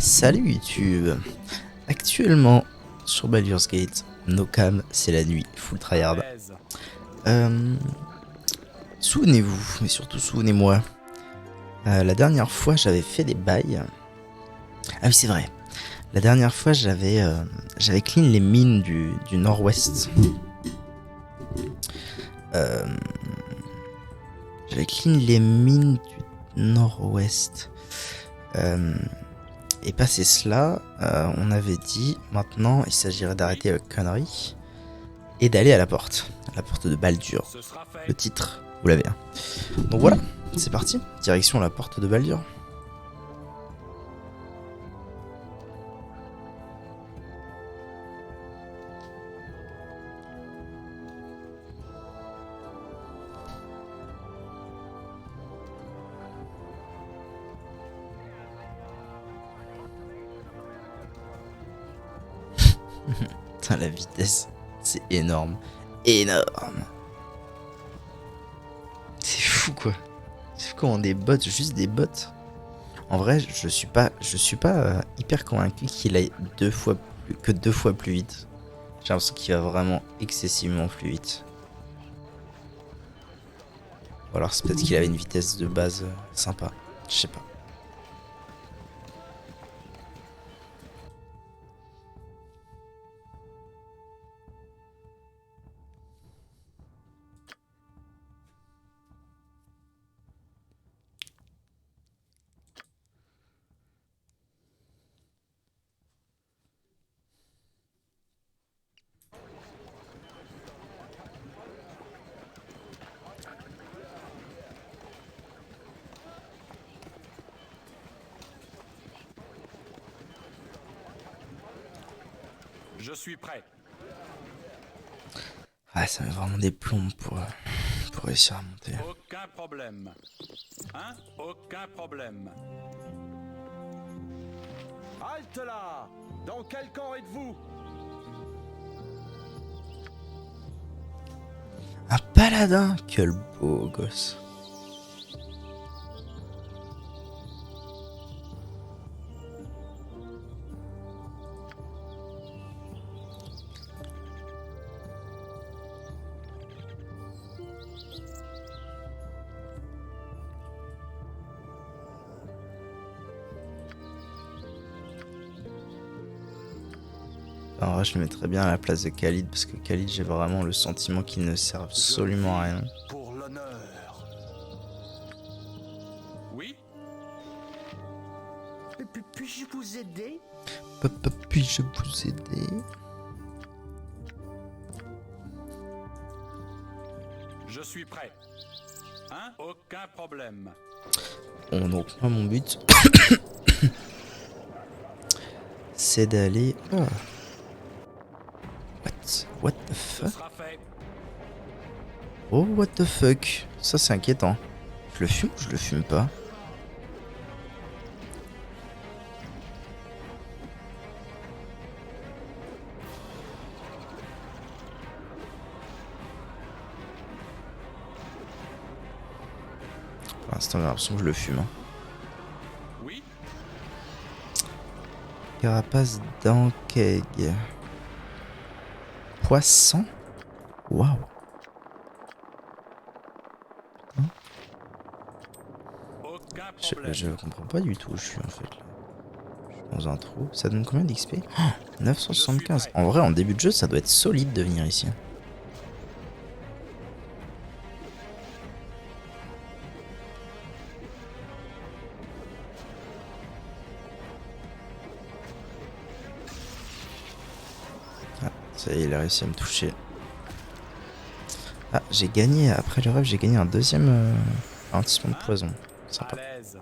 Salut YouTube. Actuellement sur Baldur's Gate, no cam, c'est la nuit, full tryhard. Euh, Souvenez-vous, mais surtout souvenez-moi, la dernière fois j'avais fait des bails. Ah oui c'est vrai, la dernière fois j'avais clean les mines du nord-ouest. Euh, j'avais clean les mines du nord-ouest. Et passé cela, on avait dit maintenant il s'agirait d'arrêter la connerie et d'aller à la porte de Baldur. Le titre, vous l'avez. Donc voilà, c'est parti, direction la porte de Baldur. Putain, la vitesse, c'est énorme. Énorme. C'est fou quoi. C'est fou comment des bots, juste des bots. En vrai, je suis pas hyper convaincu qu'il aille deux fois plus vite. J'ai l'impression qu'il va vraiment excessivement plus vite. Ou alors c'est peut-être qu'il avait une vitesse de base sympa. Je sais pas. Je suis prêt. Ouais, ça met vraiment des plombs pour réussir à monter. Aucun problème. Hein? Aucun problème. Halte là! Dans quel camp êtes-vous? Un paladin, quel beau gosse. En vrai, je le mettrais bien à la place de Khalid parce que Khalid, j'ai vraiment le sentiment qu'il ne sert absolument à rien. Pour l'honneur. Oui? Puis-je vous aider? Puis-je vous aider? Je suis prêt. Hein? Aucun problème. Bon, donc moi, mon but, c'est d'aller... Oh. What the Ce fuck? sera fait. Oh, what the fuck? Ça, c'est inquiétant. Je le fume ou je le fume pas? Pour l'instant, j'ai l'impression que je le fume. Hein. Oui? Carapace d'Ankeg. Poisson? Waouh. Aucun problème. Je comprends pas du tout où je suis en fait là. Je suis dans un trou. Ça donne combien d'XP? Oh, 975. En vrai, en début de jeu, ça doit être solide de venir ici. Ah, ça y est, il a réussi à me toucher. Ah, j'ai gagné, après le rêve, j'ai gagné un deuxième ralentissement de poison. À Sympa. l'aise.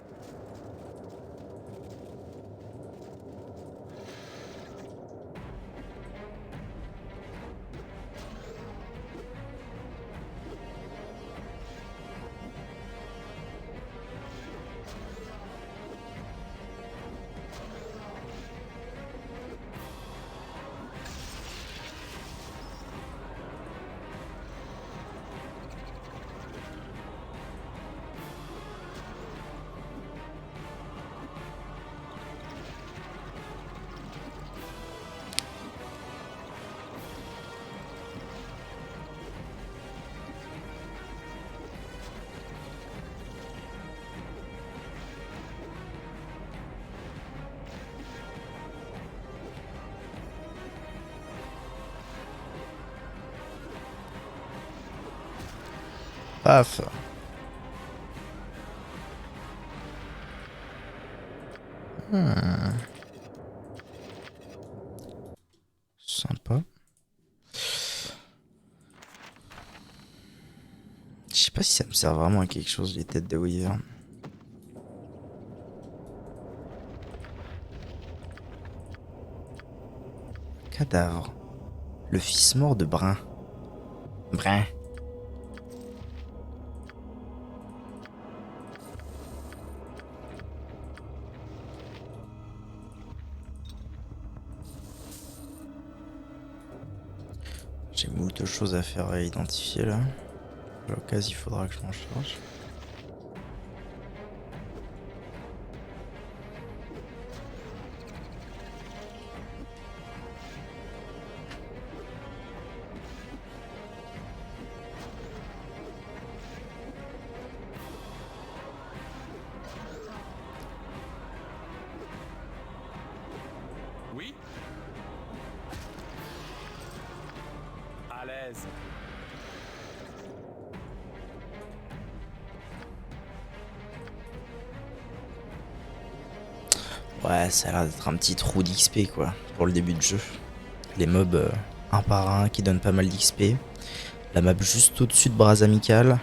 Paf. Hmm. Sympa. Je sais pas si ça me sert vraiment à quelque chose, les têtes de Wyvern. Cadavre. Le fils mort de Brin. Brin. J'ai moult de choses à faire à identifier là. À l'occasion, il faudra que je m'en charge. Oui. À l'aise. Ouais, ça a l'air d'être un petit trou d'XP quoi, pour le début de jeu. Les mobs un par un qui donnent pas mal d'XP. La map juste au-dessus de Bras Amical.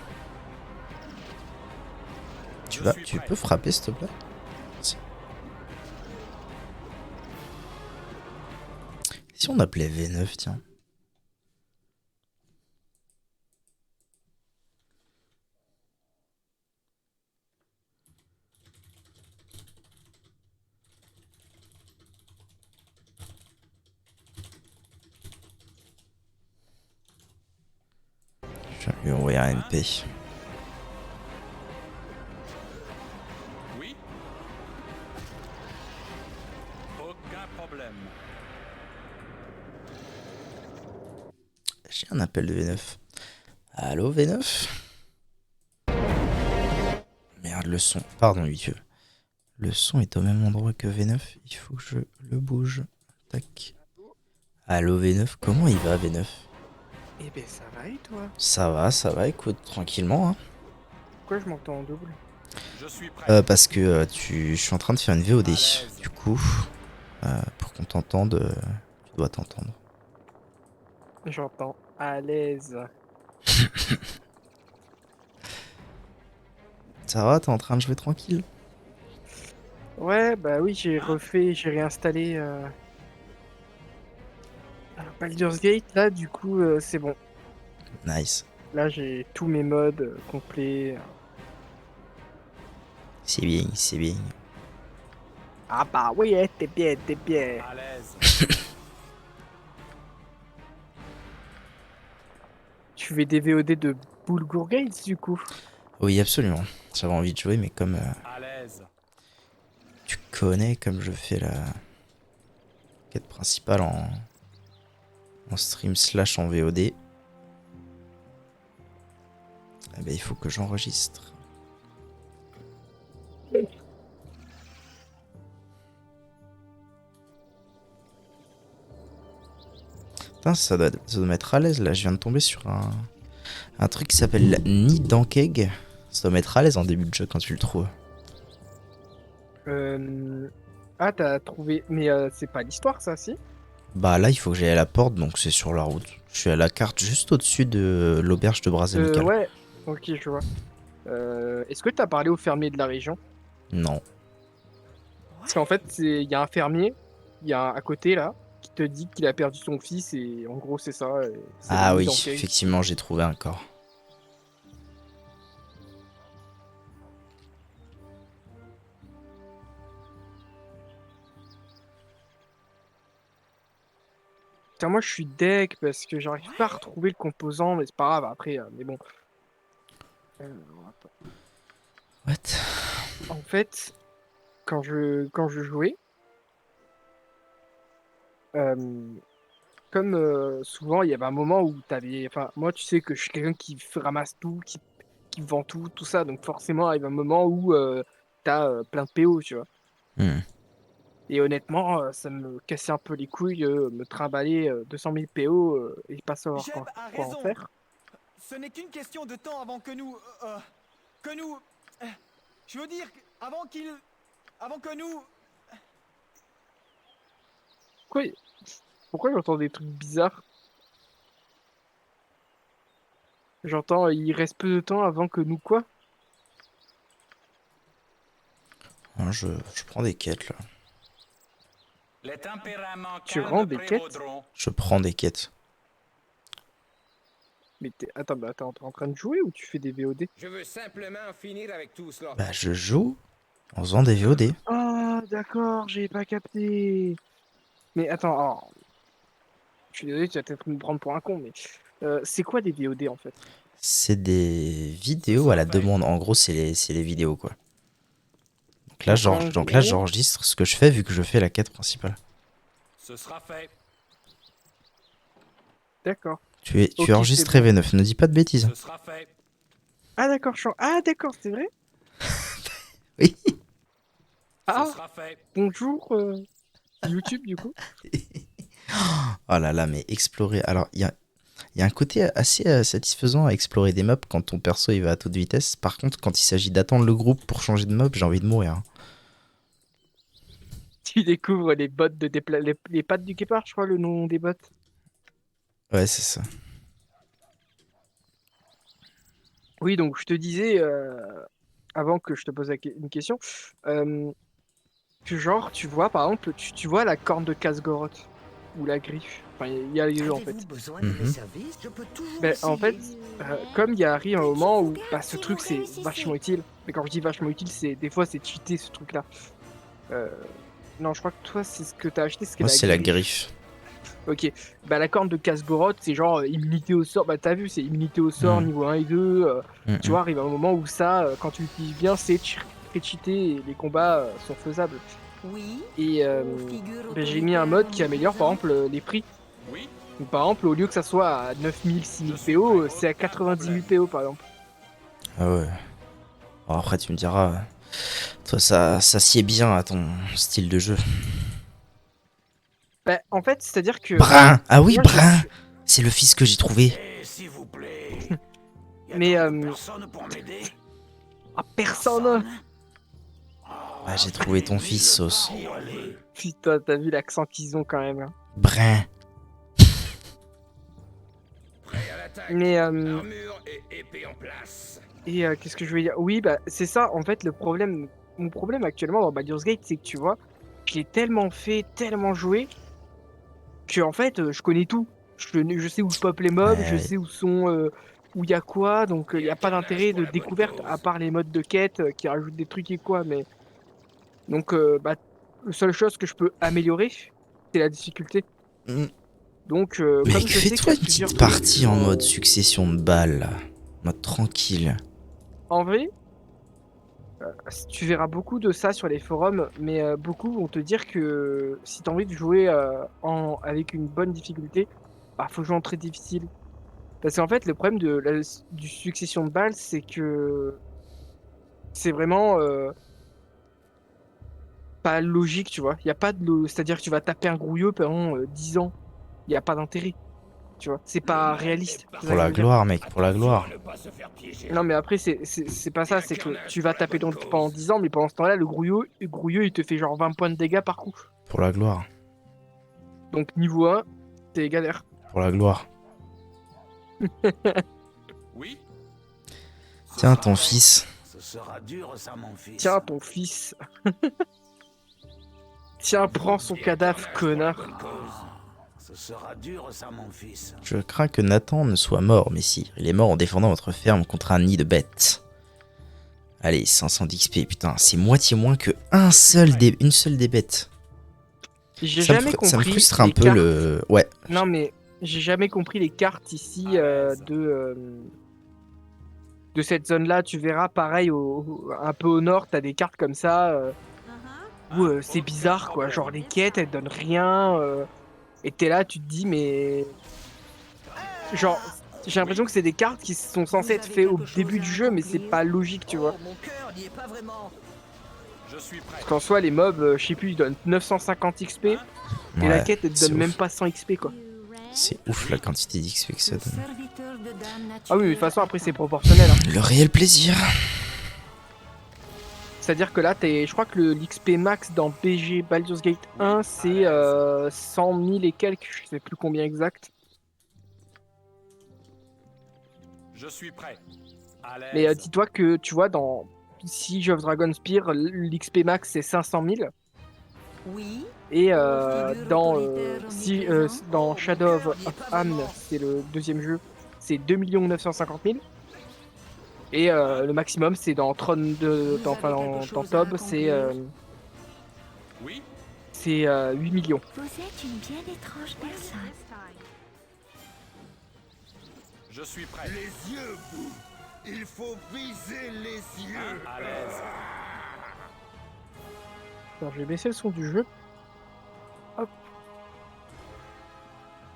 Tu peux frapper s'il te plaît? Merci. Si on appelait V9, tiens. Je vais lui envoyer un MP. Oui. Aucun problème. J'ai un appel de V9. Allô V9? Merde, le son. Pardon, YouTube. Le son est au même endroit que V9. Il faut que je le bouge. Tac. Allô V9, comment il va V9? Eh ben ça va et toi? Ça va, écoute, tranquillement. Hein. Pourquoi je m'entends en double? Je suis prêt. Parce que je suis en train de faire une VOD. À l'aise. Du coup, pour qu'on t'entende, tu dois t'entendre. J'entends à l'aise. Ça va, t'es en train de jouer tranquille? Ouais, bah oui, j'ai réinstallé Baldur's Gate, là, du coup, c'est bon. Nice. Là, j'ai tous mes modes complets. C'est bien, c'est bien. Ah bah oui, t'es bien, t'es bien. À l'aise. Tu fais des VOD de Baldur's Gate, du coup. Oui, absolument. J'avais envie de jouer, mais comme À l'aise. tu connais, comme je fais la quête principale en stream slash en VOD, eh ben, il faut que j'enregistre. Putain, ça doit mettre à l'aise là. Je viens de tomber sur un truc qui s'appelle Nid d'Ankeg. Ça doit mettre à l'aise en début de jeu quand tu le trouves. Euh... Ah, t'as trouvé... Mais c'est pas l'histoire, ça, si? Bah là, il faut que j'aille à la porte, donc c'est sur la route. Je suis à la carte juste au-dessus de l'auberge de Bras Amical. Ouais, ok, je vois. Est-ce que t'as parlé au fermier de la région? Non. Parce qu'en fait, il y a un fermier, il y a à côté là, qui te dit qu'il a perdu son fils et en gros c'est ça, et c'est le Ah nid oui, d'Ankeg. effectivement, j'ai trouvé un corps. Putain, moi je suis deg parce que j'arrive pas à retrouver le composant, mais c'est pas grave après, mais bon. Attends. What? En fait, quand je jouais, euh, comme souvent il y avait un moment où t'avais. Enfin, moi tu sais que je suis quelqu'un qui ramasse tout, qui vend tout, tout ça, donc forcément il arrive un moment où t'as plein de PO, tu vois. Hmm. Et honnêtement, ça me cassait un peu les couilles, me trimballer 200 000 PO et pas savoir quoi en faire. Ce n'est qu'une question de temps avant que nous... je veux dire, avant que nous... Pourquoi j'entends des trucs bizarres? J'entends, il reste peu de temps avant que nous quoi? Hein, je prends des quêtes là. Les tempéraments Tu calmes rends des quêtes? prévaudront. Je prends des quêtes. Mais attends, t'es en train de jouer ou tu fais des VOD? Je veux simplement en finir avec tout cela. Bah je joue en faisant des VOD. Ah, d'accord, j'ai pas capté. Mais attends, alors, je suis désolé, tu vas peut-être me prendre pour un con, mais c'est quoi des VOD en fait? C'est des vidéos à la demande. En gros, c'est les vidéos quoi. Donc là, Donc, en gros- j'enregistre ce que je fais vu que je fais la quête principale. Ce sera fait. D'accord. Tu Ok, enregistres c'est bon. V9, ne dis pas de bêtises. Ce sera fait. Ah d'accord, ah d'accord, c'est vrai? Oui. Ah, Ce sera fait. bonjour YouTube du coup. Oh là là, mais explorer. Alors, il y a un côté assez satisfaisant à explorer des maps quand ton perso il va à toute vitesse. Par contre, quand il s'agit d'attendre le groupe pour changer de mob, j'ai envie de mourir. Hein. Tu découvres les bots de les pattes du guépard, je crois le nom des bots. Ouais, c'est ça. Oui, donc je te disais avant que je te pose une question, que genre tu vois par exemple, tu vois la corne de Khazgoroth ou la griffe. Enfin, il y a les deux en fait. Avez-vous besoin de mes Mhm. services? Je peux toujours Ben, en fait, essayer. comme il arrive un moment où bah, ce truc c'est vachement utile. Mais quand je dis vachement utile, c'est des fois c'est cheaté ce truc là. Non, je crois que toi c'est ce que t'as acheté, Moi, c'est la griffe. Ok, bah la corne de Khazgoroth, c'est genre immunité au sort. Bah t'as vu, c'est immunité au sort niveau 1 et 2. Tu vois, arrive un moment où ça, quand tu l'utilises bien, c'est très cheaté et les combats sont faisables. Oui. Et bah, j'ai mis un mode qui améliore par exemple les prix. Oui. Donc, par exemple, au lieu que ça soit à 9000, 6000 PO, c'est à 90 000 PO par exemple. Ah ouais. Bon, après, tu me diras, toi, ça sied bien à ton style de jeu. Bah en fait, c'est-à-dire que. Brun. Ah oui, moi, Brun. C'est le fils que j'ai trouvé. Et s'il vous plaît. Mais Personne pour m'aider. ah, personne. Ah, j'ai trouvé ton fils, Sauce. Putain, t'as vu l'accent qu'ils ont quand même. Hein. Brun. Prêt à l'attaque. Mais Armure et épée en place. et qu'est-ce que je veux dire? Oui, bah c'est ça. En fait, mon problème actuellement dans Baldur's Gate, c'est que tu vois, je l'ai tellement fait, tellement joué, que en fait, je connais tout. Je sais où je pop les mobs, je Ouais. sais où sont, où il y a quoi, donc il n'y a pas d'intérêt de découverte à part les modes de quête qui rajoutent des trucs et quoi. Mais donc, bah, la seule chose que je peux améliorer, c'est la difficulté. Mm. Donc, Mais comme je sais qu'il y fais-toi a une plusieurs petite partie en mode succession de balles, là. Mode tranquille. En vrai, tu verras beaucoup de ça sur les forums, mais beaucoup vont te dire que si tu as envie de jouer avec une bonne difficulté, bah, faut jouer en très difficile. Parce qu'en fait, le problème du succession de balles, c'est que c'est vraiment pas logique, tu vois. Il y a pas c'est-à-dire que tu vas taper un grouilleux pendant 10 ans. Il n'y a pas d'intérêt, tu vois. C'est pas réaliste. c'est ça Pour que je la veux dire. gloire, mec, pour la gloire. Ne pas se faire piéger. Non, mais après, c'est pas ça, c'est que tu vas taper pendant 10 ans, mais pendant ce temps-là, le grouilleux, il te fait genre 20 points de dégâts par coup. Pour la gloire. Donc, niveau 1, t'es galère. Pour la gloire. Oui. Ce Tiens, sera ton fait. fils. Ce sera dur, ça, mon fils. Tiens, ton fils. Tiens, prends son cadavre, connard. Ce sera dur, ça, mon fils. Je crains que Nathan ne soit mort, messire. Il est mort en défendant votre ferme contre un nid de bêtes. Allez, 500 d'XP, putain, c'est moitié moins que une seule des bêtes. J'ai Ça me, jamais compris. ça me frustre un les peu cartes. le... Ouais, Non, mais j'ai jamais compris les cartes ici de cette zone-là. Tu verras, pareil, un peu au nord, t'as des cartes comme ça où c'est bizarre, quoi. Genre, les quêtes, elles donnent rien. Et t'es là, tu te dis, mais. Genre, j'ai l'impression que c'est des cartes qui sont censées être faites au début du jeu, mais c'est pas logique, tu vois. Oh, mon cœur n'y est pas vraiment. Je suis prêt. Parce qu'en soi, les mobs, je sais plus, ils donnent 950 XP. Et la ouais, quête, elle te c'est donne même ouf. pas 100 XP, quoi. C'est ouf la quantité d'XP que ça donne. Ah oui, mais de toute façon, après, c'est proportionnel. Hein. Le réel plaisir. C'est-à-dire que là, je crois que l'XP max dans BG Baldur's Gate 1, c'est 100 000 et quelques, je sais plus combien exact. Je suis prêt. À l'aise. Mais dis-toi que, tu vois, dans Siege of Dragonspear, l'XP max, c'est 500 000. Oui. Et dans Shadow of Amn, c'est le deuxième jeu, c'est 2 950 000. Et le maximum, c'est dans Throne dans Tob, c'est Oui. 8 millions. Vous êtes une bien étrange personne. Je suis prêt. Les yeux, vous. Il faut viser les yeux. À l'aise. Alors, je vais baisser le son du jeu. Hop.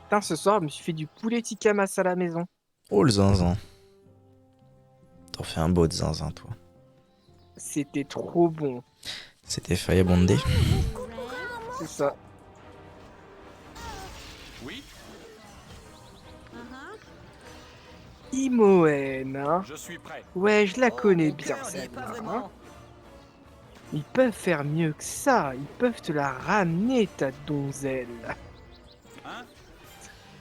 Putain, ce soir, je me suis fait du poulet tikka masa à la maison. Oh le zinzin. T'en fais un beau de zinzin toi. C'était trop bon. C'était Firebondé. C'est ça. Oui. Imoen, hein. Je suis prêt. Ouais, je la Oh, connais mon bien, cœur n'y est pas celle-là. Hein. vraiment. Ils peuvent faire mieux que ça. Ils peuvent te la ramener, ta donzelle. Hein?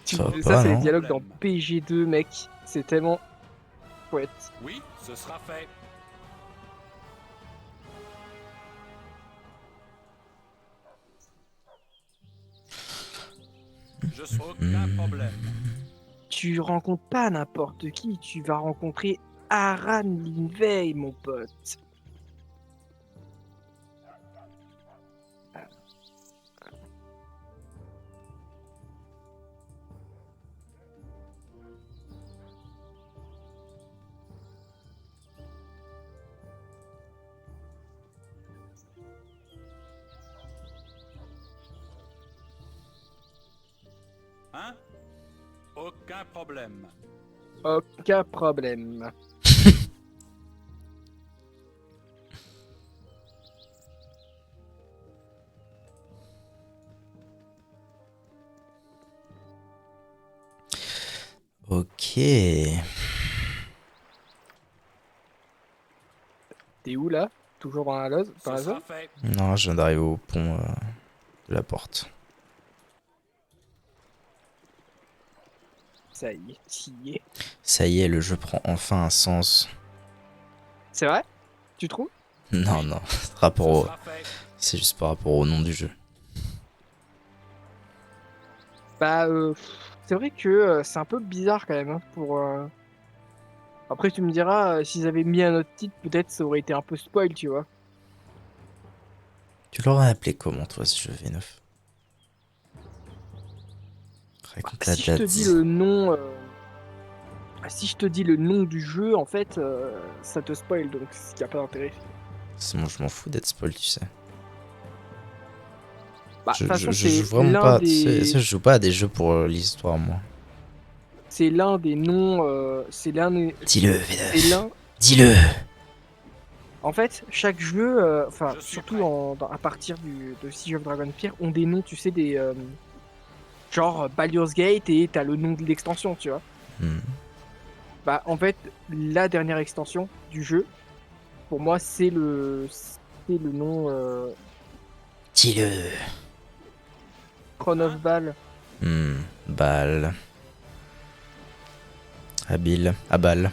Ça va Ça, pas, c'est les non? dialogues dans PG2, mec. C'est tellement chouette. Oui, ce sera fait. Je suis aucun problème. Tu rencontres pas n'importe qui. Tu vas rencontrer Aran Linvey, mon pote. Hein? Aucun problème. Aucun problème. Ok. T'es où là? Toujours dans la zone? Dans Ce la sera zone? fait. Non, je viens d'arriver au pont de la porte. Ça y est, t'y es. Ça y est, le jeu prend enfin un sens. C'est vrai? Tu trouves? Non, non, Ce sera fait. c'est juste par rapport au nom du jeu. Bah, c'est vrai que c'est un peu bizarre quand même. Hein, Après, tu me diras, s'ils avaient mis un autre titre, peut-être ça aurait été un peu spoil, tu vois. Tu l'aurais appelé comment, toi, ce jeu V9? Raconte la Si je te date. dis le nom, si je te dis le nom du jeu, en fait, ça te spoil, donc ce qui a pas d'intérêt. Moi, je m'en fous d'être spoil, tu sais. Bah, de Je, toute façon, je c'est joue vraiment l'un pas. Tu sais, des, je joue pas à des jeux pour l'histoire, moi. c'est l'un des noms, c'est l'un des, Dis-le, c'est V9. l'un. Dis-le. En fait, chaque jeu, enfin, Je suis surtout prêt. à partir de Siege of Dragonspear, ont des noms, tu sais, des genre Baldur's Gate et t'as le nom de l'extension, tu vois. Hmm. Bah, en fait, la dernière extension du jeu, pour moi, c'est le nom Dis-le. Crown of Ball. Balle. Habile. À balle.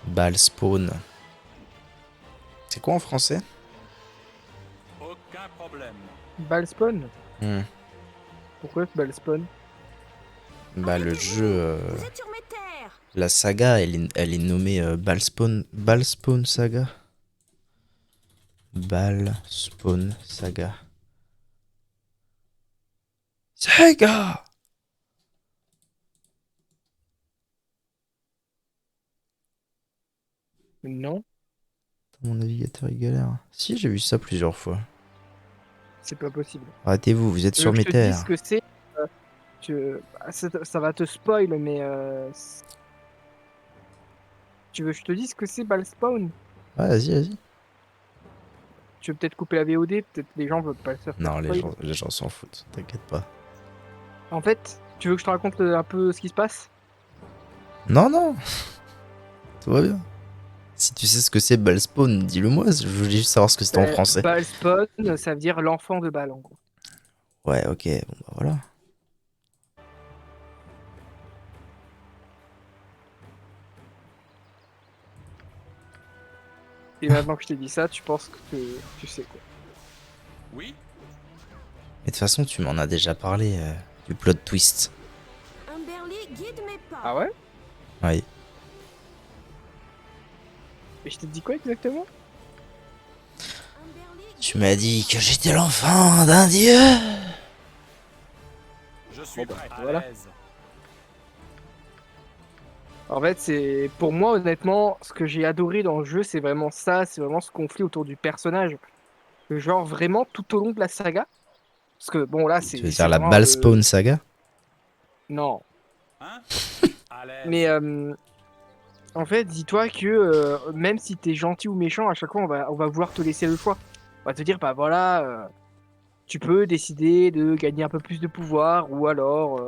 Balle spawn. C'est quoi en français? Aucun problème. Ballspawn? Hmm. Pourquoi Ballspawn? Bah, le jeu. Vous êtes sur mes terres. La saga, elle est nommée Ballspawn Saga. Ballspawn Saga. Saga! Non, Mon navigateur est galère. Si, j'ai vu ça plusieurs fois. c'est pas possible. Arrêtez-vous, vous êtes sur Je mes te dis terres. ce que c'est. Ça va te spoil, mais tu veux que je te dise ce que c'est Ballspawn? Ouais, vas-y, vas-y. tu veux peut-être couper la VOD, peut-être les gens veulent pas le faire. Non, les gens s'en foutent, t'inquiète pas. En fait, tu veux que je te raconte un peu ce qui se passe? Non, non, tout va bien. Si tu sais ce que c'est Ballspawn, dis-le moi, je voulais juste savoir ce que c'était en français. Ballspawn, ça veut dire l'enfant de balle en gros. Ouais, ok, bon bah voilà. Et maintenant que je t'ai dit ça, tu penses que tu sais quoi. Oui. Mais de toute façon, tu m'en as déjà parlé du plot twist. Humberly guide mes pas. Ah ouais? Oui. Et je t'ai dit quoi exactement? Humberly Tu m'as dit que j'étais l'enfant d'un dieu. Je suis Bon, bah, prêt. voilà. À l'aise. En fait, c'est pour moi honnêtement, ce que j'ai adoré dans le jeu, c'est vraiment ça, c'est vraiment ce conflit autour du personnage. Genre vraiment tout au long de la saga. Parce que bon là, Tu veux c'est dire la vraiment Ballspawn saga? Non. Hein? À l'aise. Mais en fait, dis-toi que même si t'es gentil ou méchant, à chaque fois on va vouloir te laisser le choix. On va te dire bah voilà, tu peux décider de gagner un peu plus de pouvoir ou alors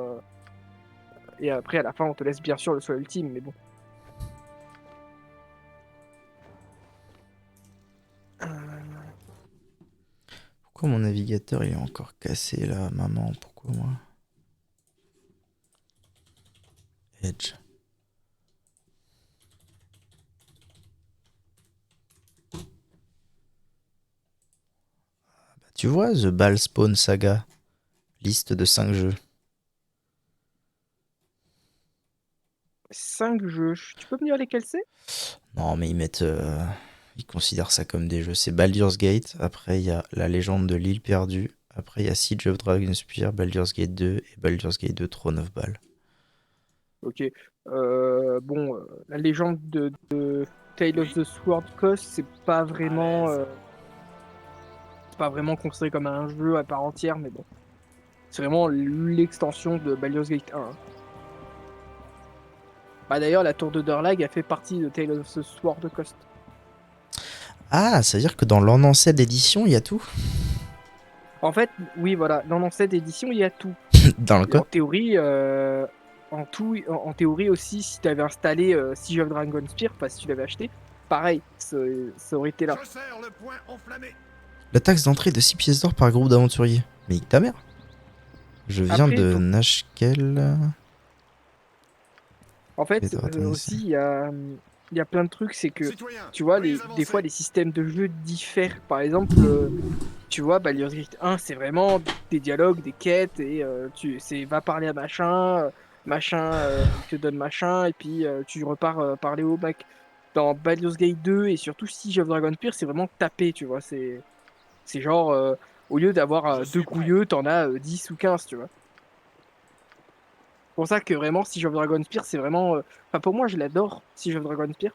et après à la fin on te laisse bien sûr le choix ultime, mais bon. Pourquoi mon navigateur il est encore cassé là, maman? Pourquoi moi? Edge. Bah, tu vois, The Ballspawn Saga, liste de 5 jeux. 5 jeux, tu peux me dire lesquels c'est? Non, mais ils mettent. Ils considèrent ça comme des jeux. C'est Baldur's Gate, après il y a La Légende de l'île perdue, après il y a Siege of Dragonspear, Baldur's Gate 2 et Baldur's Gate 2 Throne of Ball. Ok. Bon, la légende de Tale of the Sword Coast, c'est pas vraiment considéré comme un jeu à part entière, mais bon. C'est vraiment l'extension de Baldur's Gate 1. Bah d'ailleurs, la tour de Dorlag a fait partie de Tale of the Sword Coast. Ah, ça veut dire que dans l'Unanced édition, il y a tout? En fait, oui, voilà, dans cette édition, il y a tout. Dans le Et en quoi? théorie, en théorie aussi, si tu avais installé Siege of Dragonspear, enfin si tu l'avais acheté, pareil, ça aurait été là. Je serre le poing enflammé. La taxe d'entrée de 6 pièces d'or par groupe d'aventuriers. Mais ta mère. Je viens Après, de faut- Nashkel. En fait, Attends, attendez, aussi, il y a plein de trucs, c'est que, Citoyens, tu vois, veuillez des fois, avancer. les systèmes de jeu diffèrent. Par exemple, tu vois, Baldur's Gate 1, c'est vraiment des dialogues, des quêtes, et c'est va parler à machin, il te donne machin, et puis tu repars parler au mec. Dans Baldur's Gate 2, et surtout Siege of Dragonspear, c'est vraiment tapé, tu vois. C'est genre, au lieu d'avoir Je deux suis prêt. grouilleux, t'en as 10 ou 15, tu vois. C'est pour ça que vraiment, Siege of Dragonspear, c'est vraiment. Enfin, pour moi, je l'adore, Siege of Dragonspear,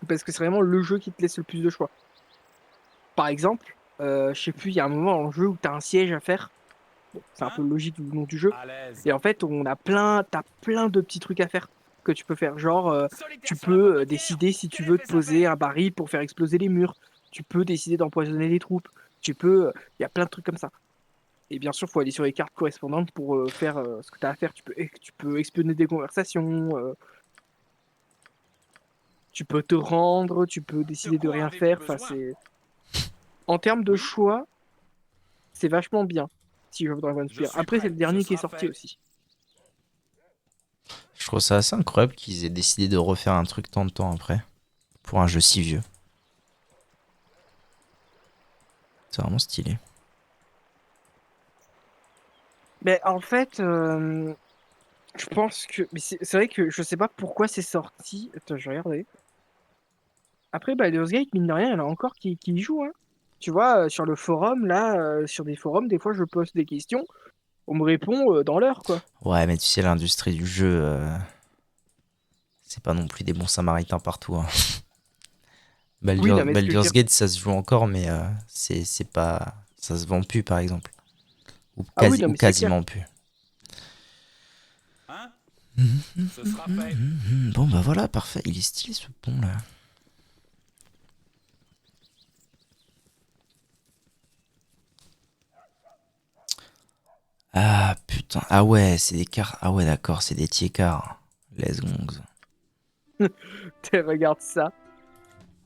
parce que c'est vraiment le jeu qui te laisse le plus de choix. Par exemple, je sais plus, il y a un moment dans le jeu où tu as un siège à faire. Bon, c'est un peu Hein? logique du nom du jeu. À l'aise. Et en fait, t'as plein de petits trucs à faire que tu peux faire. Genre, Solitaire tu sur la porte peux de pierre. décider si tu Quel veux te effet ça poser fait? un baril pour faire exploser les murs. Tu peux décider d'empoisonner les troupes. Il y a plein de trucs comme ça. Et bien sûr, il faut aller sur les cartes correspondantes pour faire ce que tu as à faire. Tu peux espionner des conversations, tu peux te rendre, tu peux De décider de quoi rien avez-vous faire. Enfin, besoin? En termes de Oui? choix, c'est vachement bien, si of Je Dragonspire. suis Après, c'est prêt. le Ce dernier qui est sera sorti fait. aussi. Je trouve ça assez incroyable qu'ils aient décidé de refaire un truc tant de temps après. Pour un jeu si vieux. C'est vraiment stylé. Mais en fait, je pense que. Mais c'est vrai que je sais pas pourquoi c'est sorti. Attends, je vais regarder. Après, Baldur's Gate, mine de rien, il y en a encore qui y jouent, hein. Tu vois, sur le forum, là, sur des forums, des fois, je pose des questions. On me répond dans l'heure, quoi. Ouais, mais tu sais, l'industrie du jeu, c'est pas non plus des bons samaritains partout, hein. Oui, non, mais ce que je veux Baldur's dire. Gate, ça se joue encore, mais c'est pas. Ça se vend plus, par exemple. Ah oui, non, Ou mais c'est clair. quasiment plus. Hein? Ce sera fait. Bon, bah voilà, parfait. Il est stylé ce pont là. putain. Ah ouais, c'est des cartes. Ah ouais, d'accord, c'est des tiers-quarts. Les gongs. Regarde ça.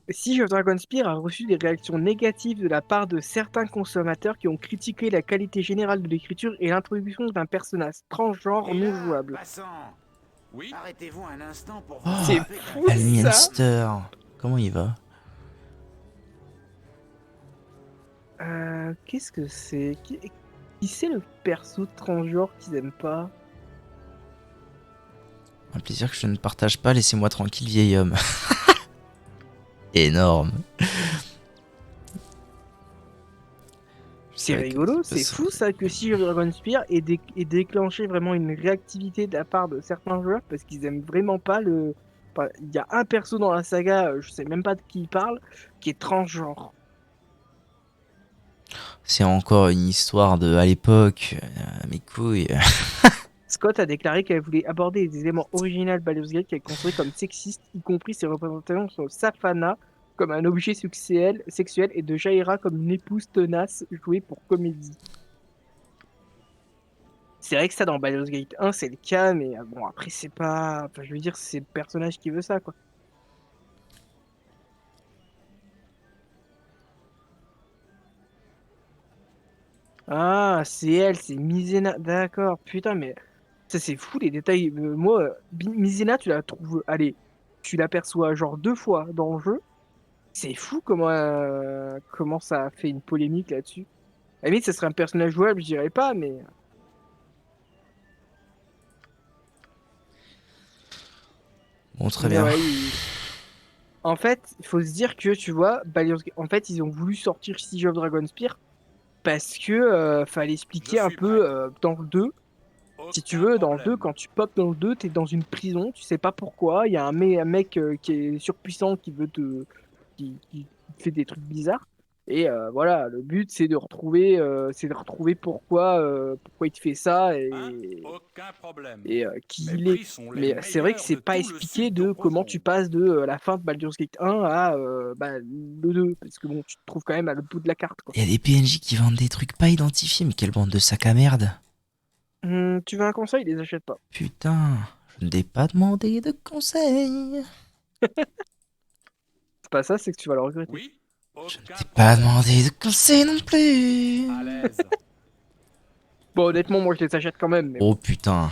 Siege of Dragonspire a reçu des réactions négatives de la part de certains consommateurs qui ont critiqué la qualité générale de l'écriture et l'introduction d'un personnage transgenre Et non là, jouable. passant, Oui. arrêtez-vous un instant pour Oh, vous C'est occuper d'un fou, ça. Alminster. Comment il va? Qu'est-ce que c'est? Qui c'est le perso transgenre qu'ils aiment pas? Un plaisir que je ne partage pas, laissez-moi tranquille, vieil homme. Énorme. C'est rigolo, c'est fou ça que Siege of Dragonspire ait déclenché vraiment une réactivité de la part de certains joueurs parce qu'ils aiment vraiment pas le. Enfin, il y a un perso dans la saga, je sais même pas de qui il parle, qui est transgenre. C'est encore une histoire de à l'époque. Mes couilles. Scott a déclaré qu'elle voulait aborder les éléments originaux de Baldur's Gate qu'elle considérait comme sexistes, y compris ses représentations sur Safana comme un objet sexuel et de Jaira comme une épouse tenace jouée pour comédie. C'est vrai que ça dans Baldur's Gate 1 c'est le cas, mais bon après c'est pas. Enfin je veux dire c'est le personnage qui veut ça quoi. Ah c'est elle, c'est Mizena. D'accord, putain mais ça c'est fou les détails. Moi, Mizena tu la trouves. Allez, tu l'aperçois genre 2 fois dans le jeu. C'est fou comment ça a fait une polémique là-dessus. À la limite, ça serait un personnage jouable, je dirais pas, mais. Bon, très Mais bien. ouais, en fait, il faut se dire que, tu vois, en fait, ils ont voulu sortir Siege of Dragonspire parce que fallait expliquer Je un suis peu prêt. dans le 2. Si tu Aucun veux, dans le 2, problème. quand tu popes dans le 2, t'es dans une prison, tu sais pas pourquoi. Il y a un mec qui est surpuissant qui veut te. Qui fait des trucs bizarres. Et voilà, le but c'est de retrouver pourquoi il te fait ça Hein? Aucun problème. et qui Mes il est. prix sont les Mais c'est vrai que meilleurs c'est de pas tout le expliqué sud de comment tu passes de la fin de Baldur's Gate 1 à le 2, parce que bon, tu te trouves quand même à l'autre bout de la carte, quoi. Il y a des PNJ qui vendent des trucs pas identifiés, mais quelle bande de sacs à merde. Tu veux un conseil, les achète pas. Putain, je ne t'ai pas demandé de conseils. C'est pas ça, c'est que tu vas le regretter. Oui. Je ne Aucun t'ai pas problème. demandé de conseils non plus. À l'aise. Bon, honnêtement, moi je les achète quand même, mais Oh bon. putain,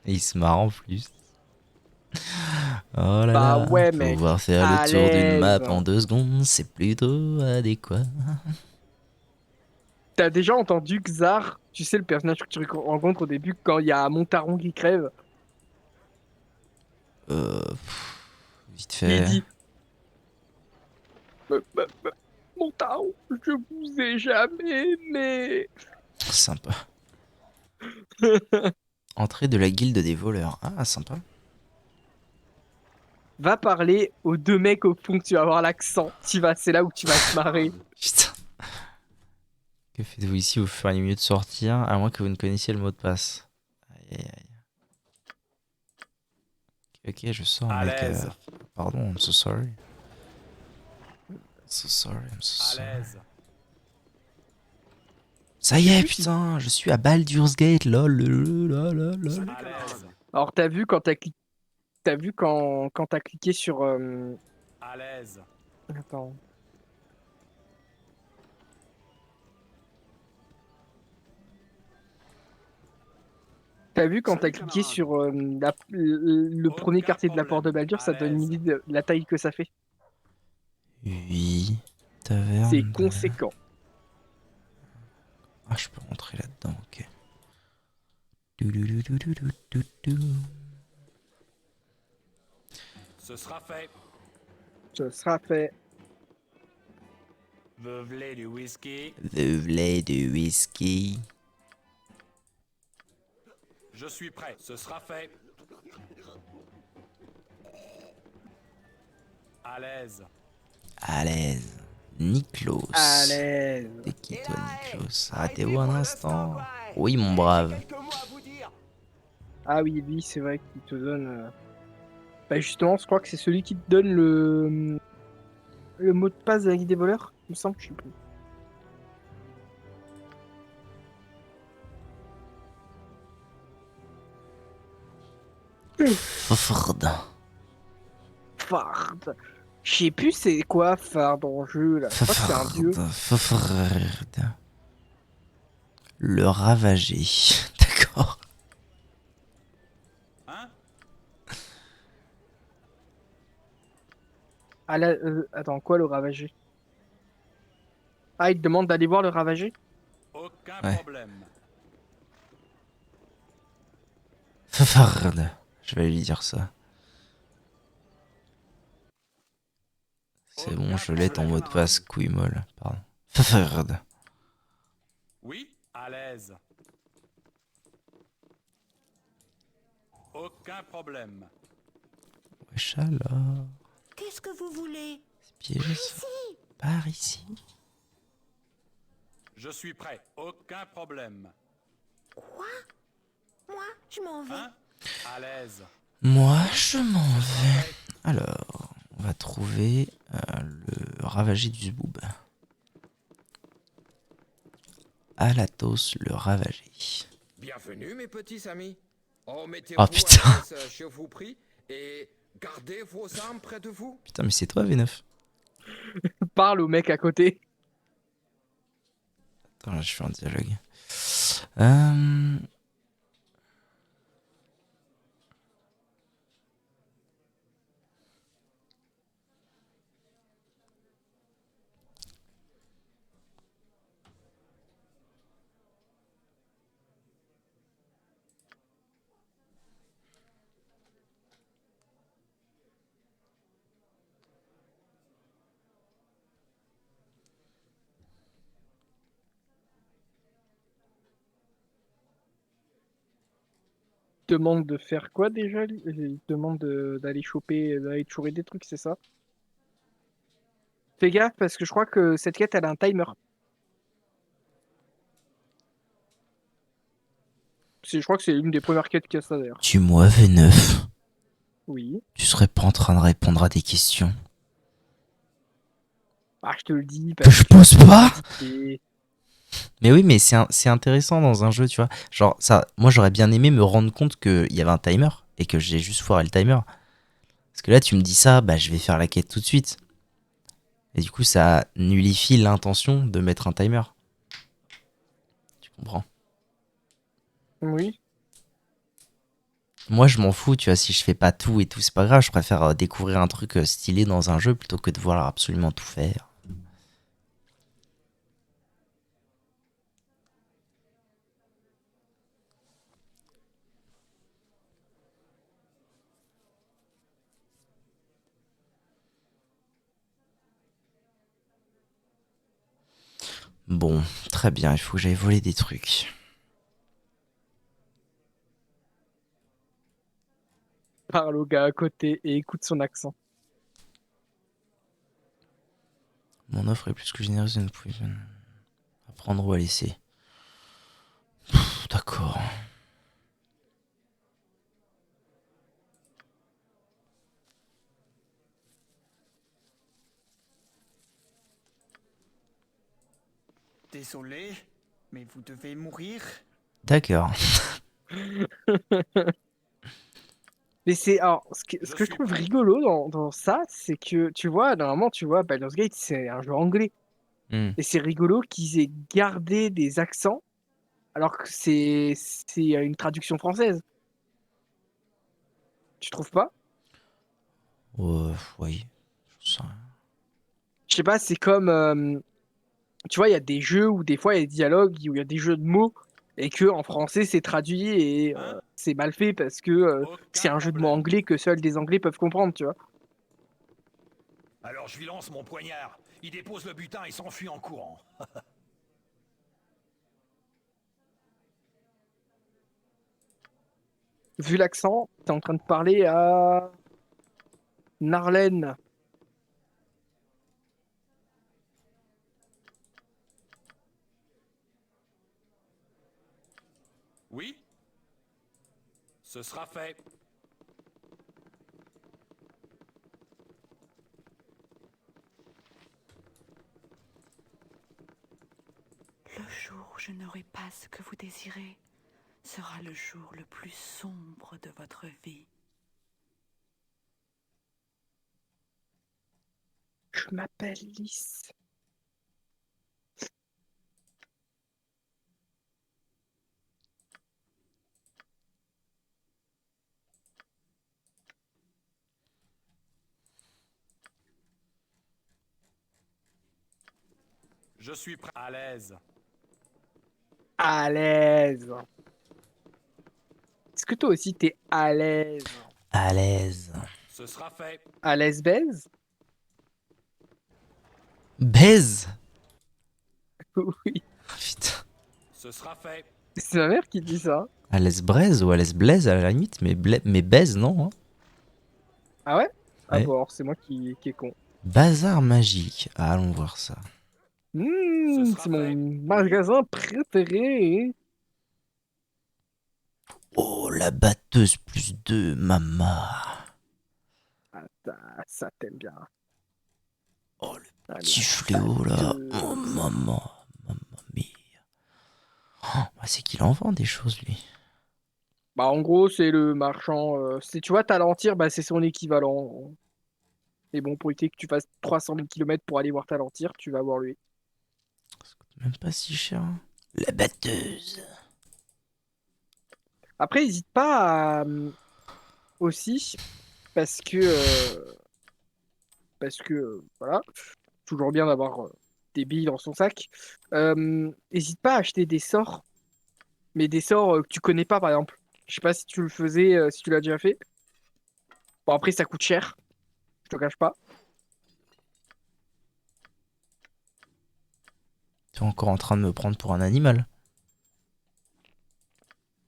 il se marre en plus. Oh là Bah là, ouais, mec, pouvoir faire le à tour d'une l'aise. map en 2 secondes, c'est plutôt adéquat. T'as déjà entendu Xar, tu sais, le personnage que tu rencontres au début quand il y a Montaron qui crève, Vite il fait, dit Montaron, je vous ai jamais aimé. sympa. Entrée de la guilde des voleurs. Ah, sympa. Va parler aux 2 mecs au fond, tu vas avoir l'accent. C'est là où tu vas te marrer. Putain. Que faites-vous ici? Vous feriez mieux de sortir, à moins que vous ne connaissiez le mot de passe. Aïe aïe aïe. Ok, je sors, À mec. l'aise. Pardon, I'm so sorry. So sorry, I'm so À sorry. l'aise. Ça y est, Plus, putain, je suis à Baldur's Gate, lol, lol. À l'aise. Alors, t'as vu t'as vu quand t'as cliqué sur. À l'aise. Attends. T'as vu quand t'as cliqué sur le premier quartier de la porte de Baldur, ça donne une idée de la taille que ça fait. Oui, C'est taverne. conséquent. Ah, je peux rentrer là-dedans, ok. Du. Ce sera fait. Ce sera fait. Vous voulez du whisky? Vous voulez du whisky? Je suis prêt. Ce sera fait. À l'aise. À l'aise. Niklos. À l'aise. T'es qui toi, Niklos? Arrêtez-vous un instant. Oui, mon brave. Ah oui, lui, c'est vrai qu'il te donne. Bah justement, je crois que c'est celui qui te donne le mot de passe de la guide des voleurs. Il me semble, je sais plus. Fafard. Fard. Je sais plus c'est quoi Fard dans le jeu là. Je crois que c'est un dieu. Fafard. Le ravager. D'accord. Hein? Ah là, attends, quoi le ravager? Ah, il te demande d'aller voir le ravager? Aucun Ouais. problème. Fafard. Je vais lui dire ça. C'est bon, je l'ai ton mot de passe, couille molle. Pardon. Fafard. Oui, à l'aise. Aucun problème. Wesh alors. Qu'est-ce que vous voulez? C'est piégé ça. Par ici. Je suis prêt. Aucun problème. Quoi? Moi, je m'en vais. Hein? À l'aise. Moi, je m'en vais. Alors, on va trouver le ravager du zboob. Alatos le ravager. Bienvenue mes petits amis. Oh, mettez-vous Oh, putain. à l'aise, je vous prie, et gardez vos armes près de vous. Putain, mais c'est toi, V9. Parle au mec à côté. Attends, là, je fais un dialogue. Euh... Il demande de faire quoi déjà? Il te demande d'aller chourer des trucs, c'est ça? Fais gaffe parce que je crois que cette quête elle a un timer. Je crois que c'est une des premières quêtes qu'il y a ça d'ailleurs. Dis-moi, V9, Oui. tu serais pas en train de répondre à des questions Ah, je te le dis que je pose pas? c'est- Mais oui, mais c'est intéressant dans un jeu, tu vois. Genre, ça, moi, j'aurais bien aimé me rendre compte qu'il y avait un timer et que j'ai juste foiré le timer. Parce que là, tu me dis ça, bah, je vais faire la quête tout de suite. Et du coup, ça nullifie l'intention de mettre un timer. Tu comprends? Oui. Moi, je m'en fous, tu vois, si je fais pas tout et tout, c'est pas grave. Je préfère découvrir un truc stylé dans un jeu plutôt que de vouloir absolument tout faire. Bon, très bien, il faut que j'aille voler des trucs. Parle au gars à côté et écoute son accent. Mon offre est plus que généreuse, vous ne pouvez à prendre ou à laisser. D'accord. Désolé, mais vous devez mourir. D'accord. Mais c'est alors ce Je que je suis trouve prêt. rigolo dans ça, c'est que tu vois, normalement, tu vois, Baldur's Gate, c'est un jeu anglais. Hmm. Et c'est rigolo qu'ils aient gardé des accents alors que c'est une traduction française. Tu trouves pas? Oui. Je sais rien. Je sais pas, c'est comme tu vois, il y a des jeux où des fois il y a des dialogues, où il y a des jeux de mots et que en français c'est traduit et Hein? c'est mal fait parce que c'est Aucun un jeu de mots problème. anglais que seuls des anglais peuvent comprendre, tu vois. Alors je lui lance mon poignard. Il dépose le butin et s'enfuit en courant. Vu l'accent, t'es en train de parler à Narlen. Oui? Ce sera fait. Le jour où je n'aurai pas ce que vous désirez sera le jour le plus sombre de votre vie. Je m'appelle Lys. Je suis prêt. À l'aise. À l'aise. Est-ce que toi aussi t'es à l'aise? À l'aise. Ce sera fait. À l'aise baise? Baise. Oui. Putain. Ce sera fait. C'est ma mère qui dit ça. À l'aise braise ou à l'aise blaise à la limite, mais, mais baise, non. Hein. Ah ouais? Ah Ouais. bon, alors c'est moi qui est con. Bazar magique. Ah, allons voir ça. Ce sera C'est mon fait. magasin préféré. Oh, la batteuse plus 2, maman. Ah, ça t'aime bien. Oh, le Allez, petit fléau là. batteuse. Oh, maman. Maman mia. Oh, bah, c'est qu'il en vend des choses, lui. Bah en gros, c'est le marchand. Tu vois, Talentir, bah c'est son équivalent. Et bon, pour éviter que tu fasses 300 000 km pour aller voir Talentir, tu vas voir lui. Même pas si cher. Hein. La batteuse. Après, n'hésite pas à, aussi, parce que, voilà, toujours bien d'avoir des billes dans son sac. N'hésite pas à acheter des sorts, mais des sorts que tu connais pas, par exemple. Je sais pas si tu le faisais, si tu l'as déjà fait. Bon, après, ça coûte cher, je te cache pas. Tu es encore en train de me prendre pour un animal.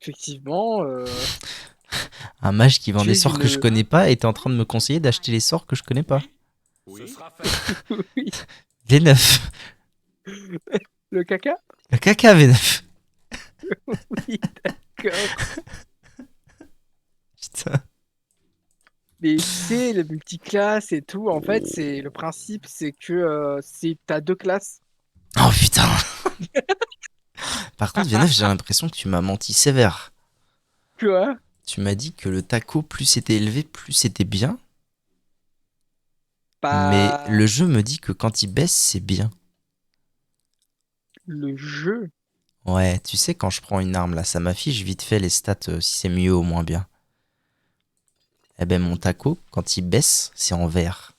Effectivement, Un mage qui vend tu des es sorts que je connais pas et t'es en train de me conseiller d'acheter les sorts que je connais pas. Ce sera fait. Oui. V9. Le caca? Le caca V9. Oui, d'accord. Putain. Mais tu sais, le multiclasse et tout, en fait, c'est le principe, c'est que t'as deux classes. Oh putain. Par contre, V9, j'ai l'impression que tu m'as menti sévère. Tu vois? Tu m'as dit que le taco, plus c'était élevé, plus c'était bien. Mais Pas le jeu me dit que quand il baisse, c'est bien. le jeu. Ouais, tu sais, quand je prends une arme, là, ça m'affiche vite fait les stats, si c'est mieux ou moins bien. Eh ben, mon taco, quand il baisse, c'est en vert.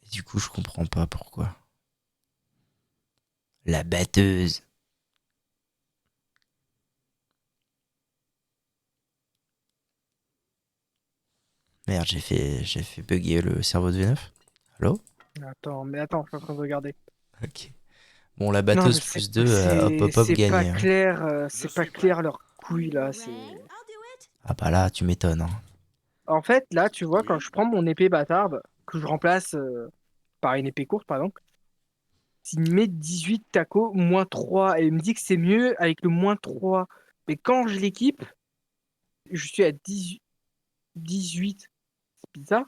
Et du coup, je comprends pas pourquoi. La batteuse. Merde, j'ai fait bugger le cerveau de V9. Allô? Attends, je suis en train de regarder. Ok. Bon, la Non, mais batteuse plus 2, hop hop hop, c'est pas gagne. Hein. clair, Je c'est pas suis clair leur couille là. Ah bah là, tu m'étonnes. Hein. En fait, là, tu vois, quand Oui. je prends mon épée bâtarde, que je remplace par une épée courte, par exemple, s'il me met 18 tacos, moins 3, et il me dit que c'est mieux avec le moins 3. Mais quand je l'équipe, je suis à 18. C'est bizarre.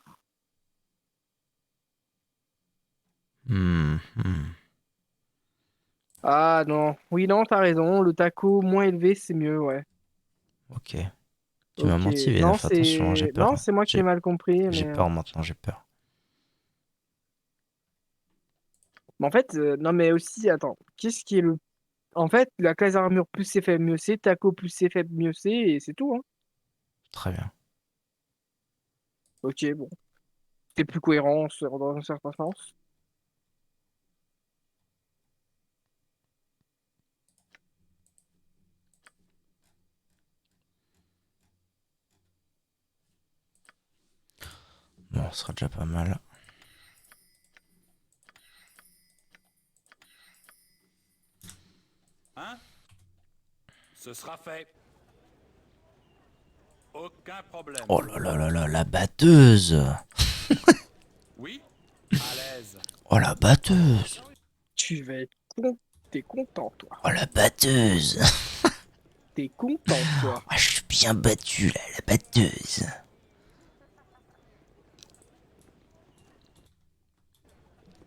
Hmm, hmm. Ah non, oui, non, t'as raison. Le taco moins élevé, c'est mieux, ouais. Ok. Tu m'as Ok, menti, non, V9, attention, hein, j'ai peur. c'est moi qui ai mal compris, J'ai mais peur maintenant, j'ai peur. mais en fait, non, mais aussi, attends, qu'est-ce qui est le. En fait, la classe armure plus c'est faible, mieux c'est. Taco plus c'est faible, mieux c'est, et c'est tout, hein. Très bien. Ok, bon. C'est plus cohérent dans un certain sens. Bon, ce sera déjà pas mal. Hein? Ce sera fait. Aucun problème. Oh là là là là, la batteuse. Oui? À l'aise. Oh la batteuse. Tu vas être con. T'es content, toi. Oh la batteuse. T'es content, toi. Ah, je suis bien battu là, la batteuse.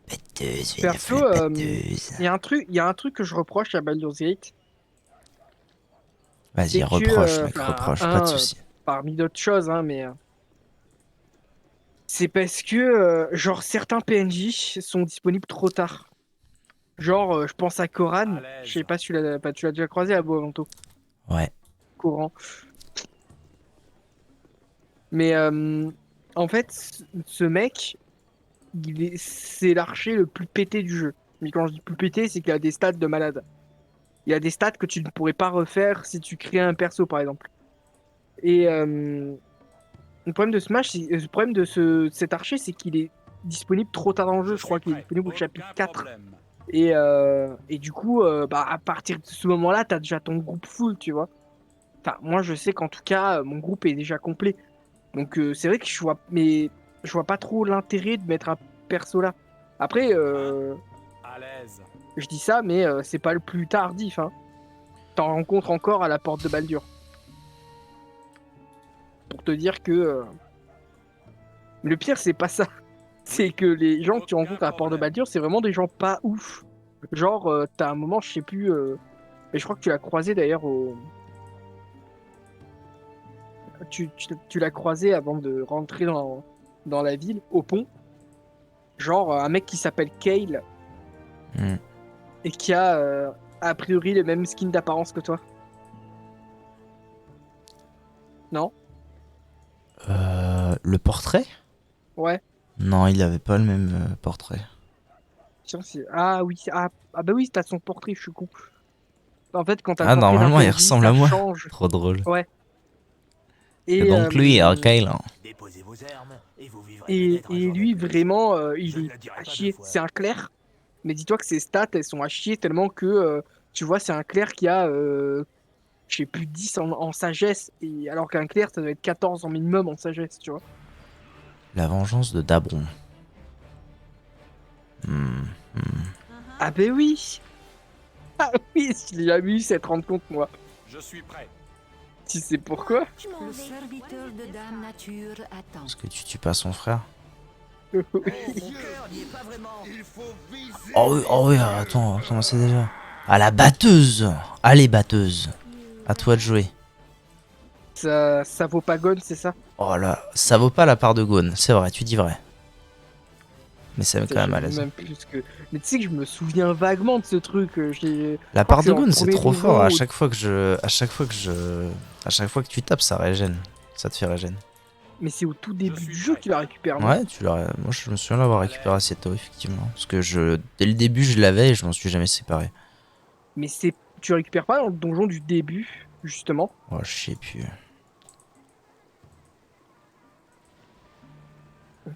Batteuse, V9, Perso, la batteuse. il y a un truc que je reproche à Baldur's Gate, Vas-y, c'est que, reproche, mec, enfin, reproche, pas de soucis. parmi d'autres choses, hein, mais C'est parce que, genre, certains PNJ sont disponibles trop tard. Genre, je pense à Koran. À Je sais l'aise. pas si tu l'as déjà croisé à Boavento. Ouais. Coran. Mais en fait, ce mec, c'est l'archer le plus pété du jeu. Mais quand je dis plus pété, c'est qu'il a des stats de malade. Il a des stats que tu ne pourrais pas refaire si tu créais un perso, par exemple. Et le problème de Smash, le problème de cet archer, c'est qu'il est disponible trop tard dans le jeu. Je Je crois suis qu'il est prêt. disponible au chapitre Aucun 4. problème. Et du coup, bah, à partir de ce moment-là, t'as déjà ton groupe full, tu vois. Enfin, moi, je sais qu'en tout cas, mon groupe est déjà complet. Donc, c'est vrai que je vois pas trop l'intérêt de mettre un perso là. Après, À l'aise. je dis ça, mais c'est pas le plus tardif, hein. T'en rencontres encore à la porte de Baldur. Pour te dire que. Le pire, c'est pas ça. C'est que les gens que tu Aucun rencontres à la porte de problème. Baldur, c'est vraiment des gens pas ouf. Genre, t'as un moment, je sais plus. Mais je crois que tu l'as croisé d'ailleurs au. Tu l'as croisé avant de rentrer dans la ville, au pont. Genre, un mec qui s'appelle Kale Hmm. et qui a priori les mêmes skins d'apparence que toi. Non? Le portrait? Ouais. Non, il avait pas le même portrait. Tiens, ah oui, bah oui, t'as son portrait, je suis con. En fait, quand t'as le Ah, portrait d'un normalement, il PNJ, ressemble à ça moi. change. Trop drôle. Ouais. C'est Et, donc lui, Kyle. Hein. Déposez vos armes et vous vivrez et, peut-être un et jour lui, de plus. vraiment, Je il ne est le dirai à pas deux chier. fois. C'est un clerc, mais dis-toi que ses stats, elles sont à chier tellement que, tu vois, c'est un clerc qui a, je sais plus, 10 en sagesse, et alors qu'un clerc, ça doit être 14 en minimum en sagesse, tu vois. La vengeance de Dabron. Hmm. Ah ben oui! Ah oui, j'ai jamais eu cette rendre compte, moi. Je suis prêt. Tu sais pourquoi? Je m'en Le vais. serviteur de Dame Nature attend. Est-ce que tu tues pas son frère? Oui. Mon cœur n'y est pas vraiment. Il faut viser. Oh oui, attends, c'est déjà. Ah, la batteuse! Allez, batteuse. À toi de jouer. Ça vaut pas Gone, c'est ça? Oh là, ça vaut pas la part de Gone, c'est vrai, tu dis vrai. Mais ça met quand même à l'aise. Même plus que... Mais tu sais que je me souviens vaguement de ce truc. La Je crois part que de en Gone, c'est premier trop donjon fort. À où- chaque fois que tu tapes, ça régène. Ça te fait régène. Mais c'est au tout début suis du jeu prêt. qu'il la récupère, non? Ouais, moi je me souviens l'avoir récupéré assez tôt, effectivement. Parce que dès le début, je l'avais et je m'en suis jamais séparé. Mais tu récupères pas dans le donjon du début, justement. Oh, je sais plus.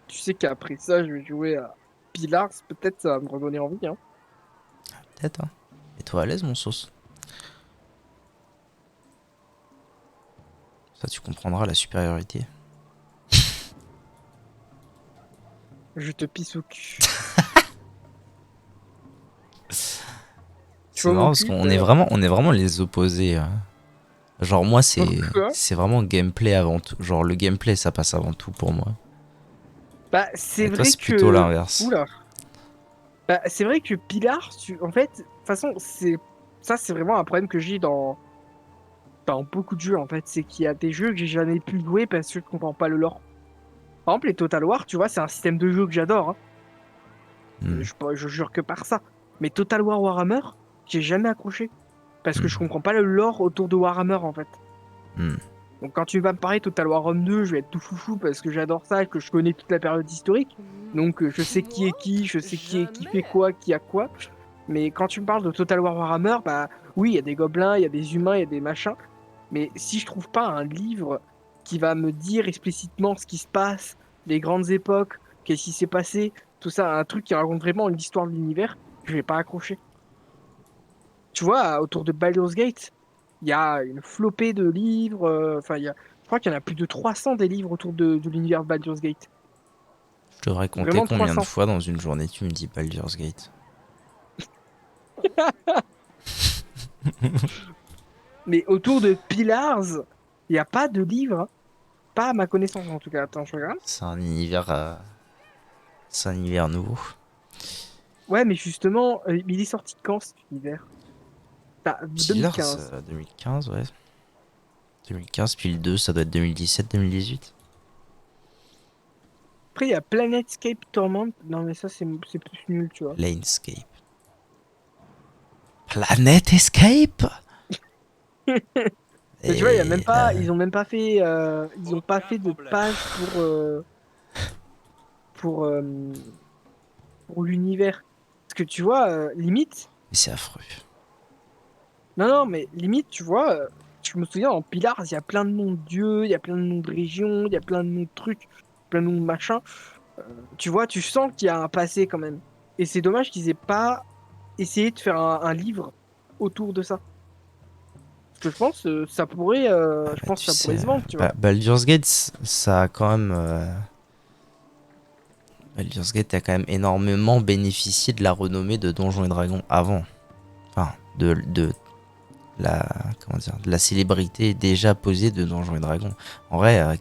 Tu sais qu'après ça, je vais jouer à Pillars. Peut-être ça va me redonner envie, hein. Peut-être, hein. Mets-toi à l'aise, mon sauce. Ça, tu comprendras la supériorité. Je te pisse au cul. C'est marrant parce qu'on est vraiment les opposés. Genre moi Pourquoi? c'est vraiment gameplay avant tout. Genre le gameplay ça passe avant tout pour moi. Bah, c'est Et toi vrai c'est que... plutôt l'inverse. Oula. Bah, c'est vrai que Pillars, en fait, de toute façon, c'est vraiment un problème que j'ai dans beaucoup de jeux, en fait. C'est qu'il y a des jeux que j'ai jamais pu jouer parce que je comprends pas le lore. Par exemple, les Total War, tu vois, c'est un système de jeu que j'adore, hein. Hmm. Je jure que par ça. Mais Total War Warhammer, j'ai jamais accroché. Parce que je Hmm. comprends pas le lore autour de Warhammer, en fait. Hmm. Donc quand tu vas me parler Total War Rome 2, je vais être tout foufou parce que j'adore ça et que je connais toute la période historique. Donc je sais qui est qui, je sais qui fait quoi, qui a quoi. Mais quand tu me parles de Total War Warhammer, bah oui, il y a des gobelins, il y a des humains, il y a des machins. Mais si je trouve pas un livre qui va me dire explicitement ce qui se passe, les grandes époques, qu'est-ce qui s'est passé, tout ça, un truc qui raconte vraiment l'histoire de l'univers, je vais pas accrocher. Tu vois, autour de Baldur's Gate, il y a une flopée de livres. Enfin, je crois qu'il y en a plus de 300 des livres autour de l'univers de Baldur's Gate. Je devrais compter Vraiment combien de 300. fois dans une journée tu me dis Baldur's Gate. Mais autour de Pillars, il n'y a pas de livre, hein. Pas à ma connaissance en tout cas. Attends, je regarde. C'est un univers nouveau. Ouais, mais justement, il est sorti quand cet univers? Bah, Pillars 2015. 2015 ouais. 2015 puis le 2 ça doit être 2017-2018. Après, il y a Planetscape Torment. Non, mais ça, c'est plus nul, tu vois. Planescape. Planet Escape. Mais tu vois, il y a même Et pas, ils ont même pas fait, ils ont pas Aucun fait de problème. page pour, euh, pour l'univers. Parce que tu vois, limite, mais c'est affreux. non, non, mais limite, tu vois, je me souviens, en Pillars, il y a plein de noms de dieux, il y a plein de noms de régions, il y a plein de noms de trucs, plein de noms de machins. Tu vois, tu sens qu'il y a un passé quand même. Et c'est dommage qu'ils aient pas essayé de faire un livre autour de ça. Parce que je pense, Ah je bah pense que tu ça pourrait sais, se vendre, tu vois. Baldur's Gate, ça a quand même... Baldur's Gate a quand même énormément bénéficié de la renommée de Donjons et Dragons avant. Enfin, de la... Comment dire, de la célébrité déjà posée de Donjons et Dragons. En vrai,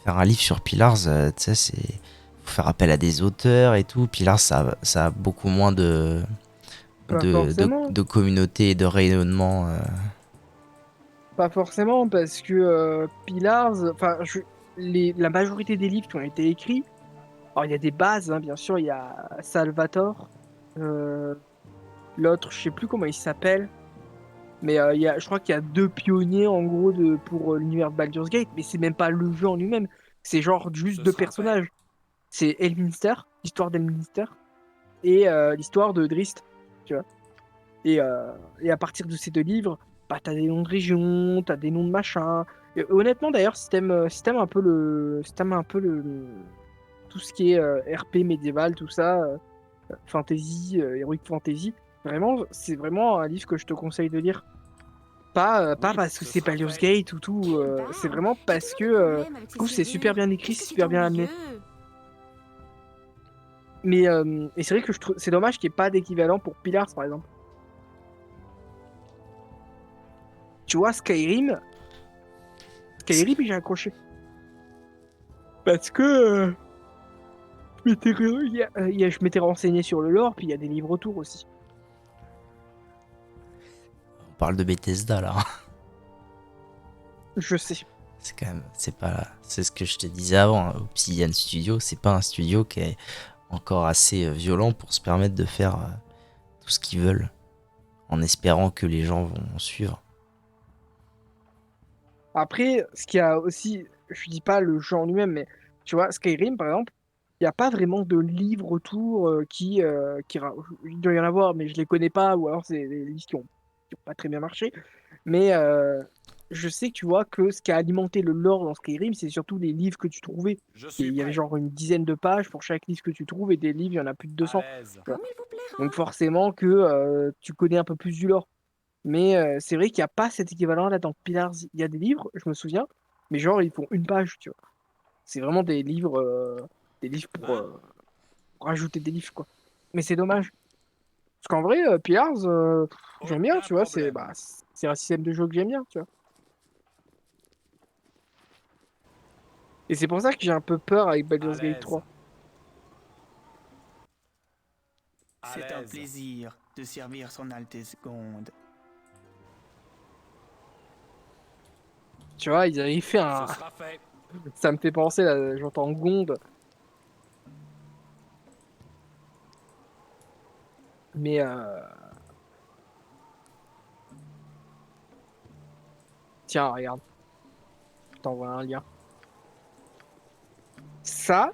faire un livre sur Pillars, tu sais, c'est... Faut faire appel à des auteurs et tout. Pillars, ça a beaucoup moins Pas forcément. de communauté et de rayonnement. Pas forcément, parce que Pillars, enfin, la majorité des livres qui ont été écrits, alors il y a des bases, hein, bien sûr, il y a Salvatore, euh, l'autre, je sais plus comment il s'appelle, mais je crois qu'il y a deux pionniers en gros pour l'univers de Baldur's Gate, mais c'est même pas le jeu en lui-même, c'est genre juste Ce deux sera fait. personnages. C'est Elminster, l'histoire d'Elminster, et l'histoire de Drizzt, tu vois. Et à partir de ces deux livres, bah, t'as des noms de régions, t'as des noms de machins. Et honnêtement, d'ailleurs, si t'aimes un peu tout ce qui est RP médiéval, tout ça, fantasy, heroic fantasy, vraiment, c'est vraiment un livre que je te conseille de lire. Pas Oui, parce que ce c'est sera Baldur's fait. Gate ou tout, c'est Bam. vraiment J'ai parce que toujours un problème avec je ces trouve que c'est super serrures. bien écrit, Qu'est-ce c'est que tu super as au bien amené. milieu? Mais et c'est vrai que je trouve c'est dommage qu'il n'y ait pas d'équivalent pour Pillars, par exemple. Tu vois, Skyrim, j'ai accroché. Parce que je m'étais renseigné sur le lore, puis il y a des livres autour aussi. On parle de Bethesda là. Je sais. C'est quand même, c'est pas, c'est ce que je te disais avant. Obsidian Studio, c'est pas un studio qui est encore assez violent pour se permettre de faire tout ce qu'ils veulent, en espérant que les gens vont suivre. Après, ce qu'il y a aussi, je dis pas le jeu en lui-même, mais tu vois, Skyrim, par exemple, il n'y a pas vraiment de livres autour il doit y en avoir, mais je les connais pas, ou alors c'est des livres qui ont pas très bien marché. Mais je sais que tu vois que ce qui a alimenté le lore dans Skyrim, c'est surtout les livres que tu trouvais. Je Et suis il y avait prêt. genre une dizaine de pages pour chaque livre que tu trouves, et des livres, il y en a plus de À 200. l'aise. Tu vois. Comme il vous plaira. Donc forcément que tu connais un peu plus du lore. Mais c'est vrai qu'il n'y a pas cet équivalent-là dans Pillars. Il y a des livres, je me souviens, mais genre ils font une page, tu vois. C'est vraiment des livres Hein? pour rajouter des livres, quoi. Mais c'est dommage. Parce qu'en vrai, Pillars, j'aime bien, Aucun tu vois. C'est problème. bah, c'est un système de jeu que j'aime bien, tu vois. Et c'est pour ça que j'ai un peu peur avec À Baldur's Gate l'aise. 3. À C'est un l'aise. plaisir de servir son Altesse Gonde. Tu vois, ils avaient fait Ce un. sera fait. Ça me fait penser, là, j'entends Gonde. Mais tiens, regarde, je t'envoie un lien. Ça,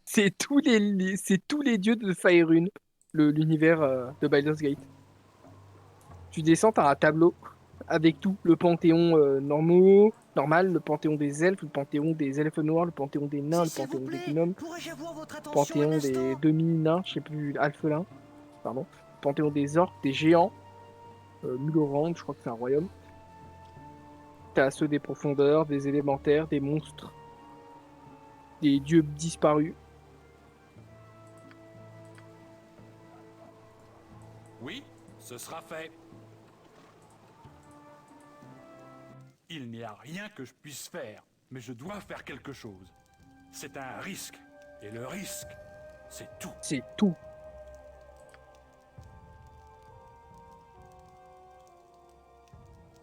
c'est tous les dieux de Faerun, l'univers de Baldur's Gate. Tu descends, t'as un tableau avec tout, le panthéon normal, le panthéon des elfes, le panthéon des elfes noirs, le panthéon des nains, Si le s'il vous panthéon des plaît, gnomes, pourrais-je avoir votre le attention un panthéon des instant? demi-nains, je sais plus, alphelins, pardon, le panthéon des orques, des géants, Mulorand, je crois que c'est un royaume. T'as ceux des profondeurs, des élémentaires, des monstres, des dieux disparus. Oui, ce sera fait. Il n'y a rien que je puisse faire, mais je dois faire quelque chose. C'est un risque. Et le risque, c'est tout. C'est tout.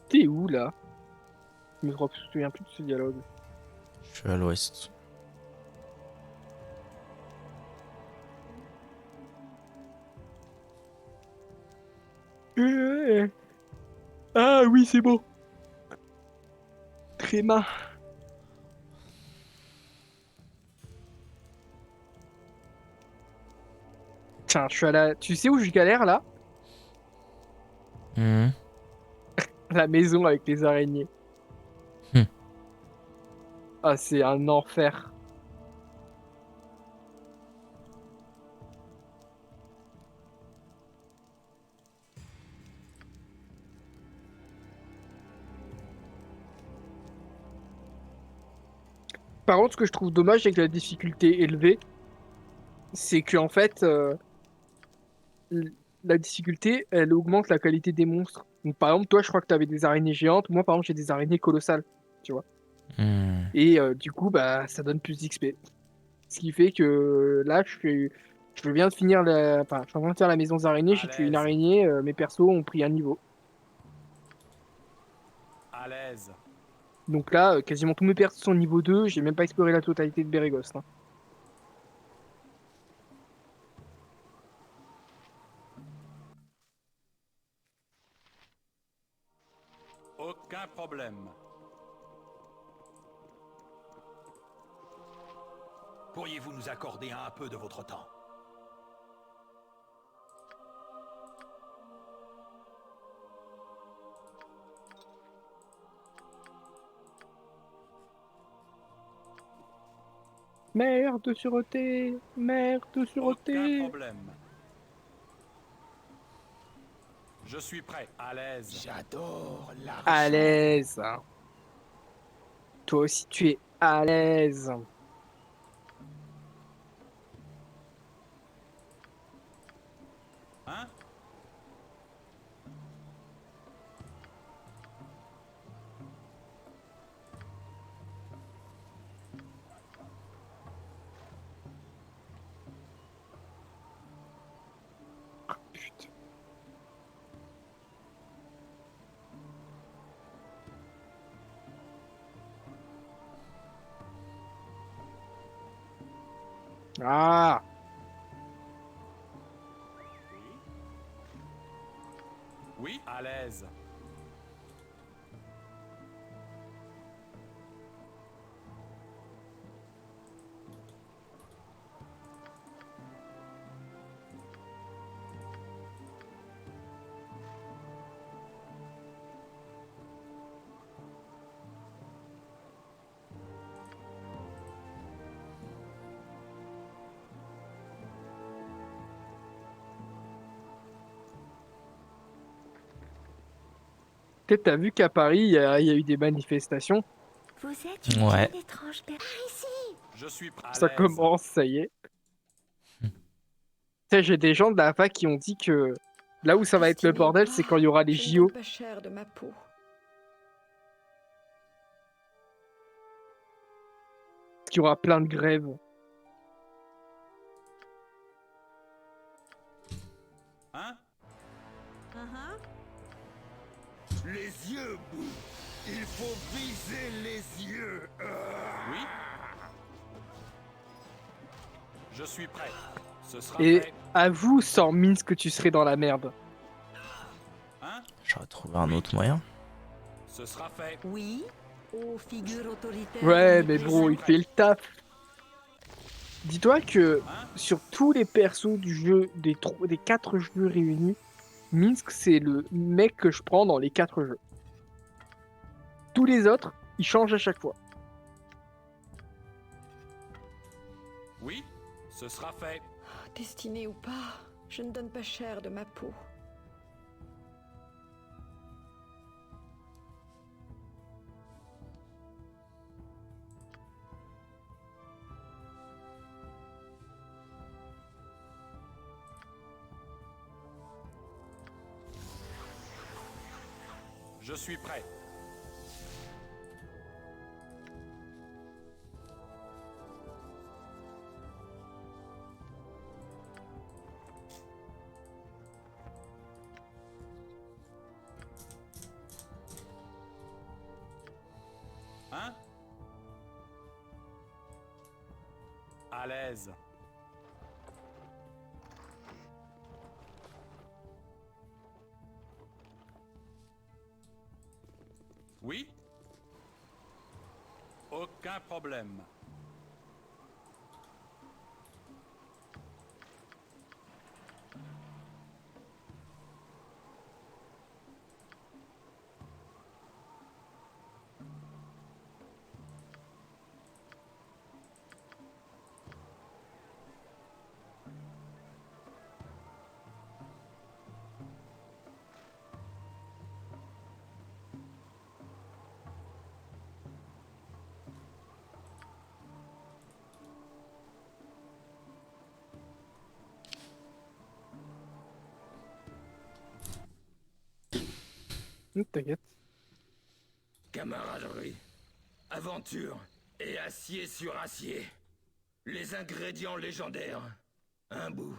T'es où là? Je me souviens plus de ce dialogue. Je suis à l'ouest. Ah oui, c'est bon. Tréma. Tiens, je suis à la... Tu sais où je galère là? Mhm. La maison avec les araignées. Hmm. Ah, c'est un enfer. Par contre, ce que je trouve dommage avec la difficulté élevée, c'est que en fait, l- la difficulté, elle augmente la qualité des monstres. Donc, par exemple, toi, je crois que tu avais des araignées géantes. Moi, par exemple, j'ai des araignées colossales. Tu vois. Hmm. Et du coup, bah, ça donne plus d'XP. Ce qui fait que là, je viens de finir la... Enfin, je suis en train de faire la maison des araignées. À J'ai tué une l'aise. araignée. Mes persos ont pris un niveau. À l'aise. Donc là, quasiment tous mes persos sont niveau 2. J'ai même pas exploré la totalité de Beregost, hein. Aucun problème. Pourriez-vous nous accorder un peu de votre temps? Merde de sûreté! Merde de Aucun sûreté! problème. Je suis prêt. À l'aise. J'adore À l'argent. l'aise, hein. Toi aussi, tu es à l'aise. Hein? Putain. Ah! Oui, à l'aise. Peut-être t'as vu qu'à Paris, il y a eu des manifestations. Vous êtes une Ouais. quelle étrange personne. Ah, ici. Je suis prêt. À Ça l'aise. commence, ça y est. Tu sais, j'ai des gens de la fac qui ont dit que là où ça va être le Destiné ou bordel, pas, c'est quand il y aura les je ne donne JO, pas cher de ma peau. qu'il y aura plein de grèves. Hein? Les yeux, Boo. Il faut viser les yeux. Oui. Je suis prêt. Ce sera Et fait. avoue sans Minsk que tu serais dans la merde. Hein? J'aurais trouvé un autre moyen. Ce sera fait. Oui, aux figures autoritaires Ouais, mais omniprésentes. bon, il fait le taf. Dis-toi que Hein? sur tous les persos du jeu, des 4 jeux réunis, Minsk, c'est le mec que je prends dans les 4 jeux. Tous les autres, ils changent à chaque fois. Oui. Ce sera fait. Destiné ou pas, je ne donne pas cher de ma peau. Je suis prêt. Hein? À l'aise. Oui? Aucun problème. T'inquiète. Camaraderie, aventure et acier sur acier. Les ingrédients légendaires. Un bout.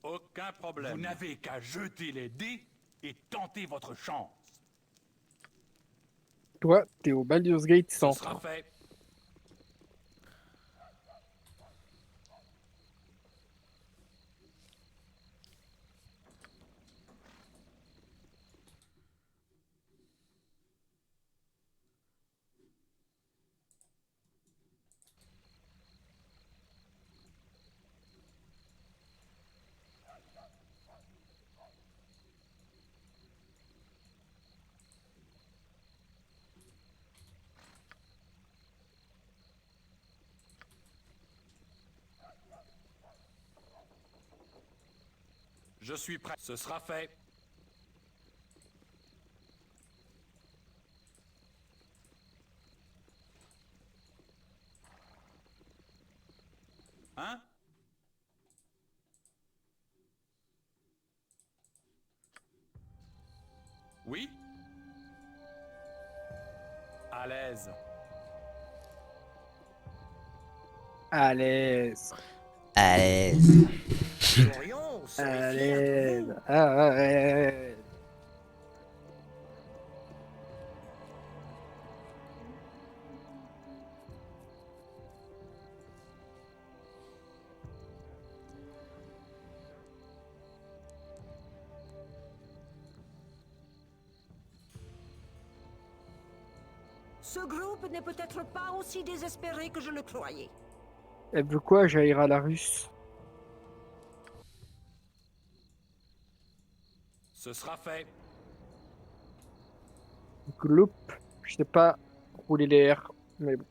Aucun problème. Vous n'avez qu'à jeter les dés et tenter votre chance. Toi, t'es au Baldur's Gate Ce 100. sera fait. Je suis prêt. Ce sera fait. Hein? Oui? À l'aise. À l'aise. À l'aise. Florian, on serait À fiers de l'aise. vous. À l'aise. Ce groupe n'est peut-être pas aussi désespéré que je le croyais. Elle veut quoi, Jaira la russe? Ce sera fait. Gloup. Je sais pas rouler les R, mais bon.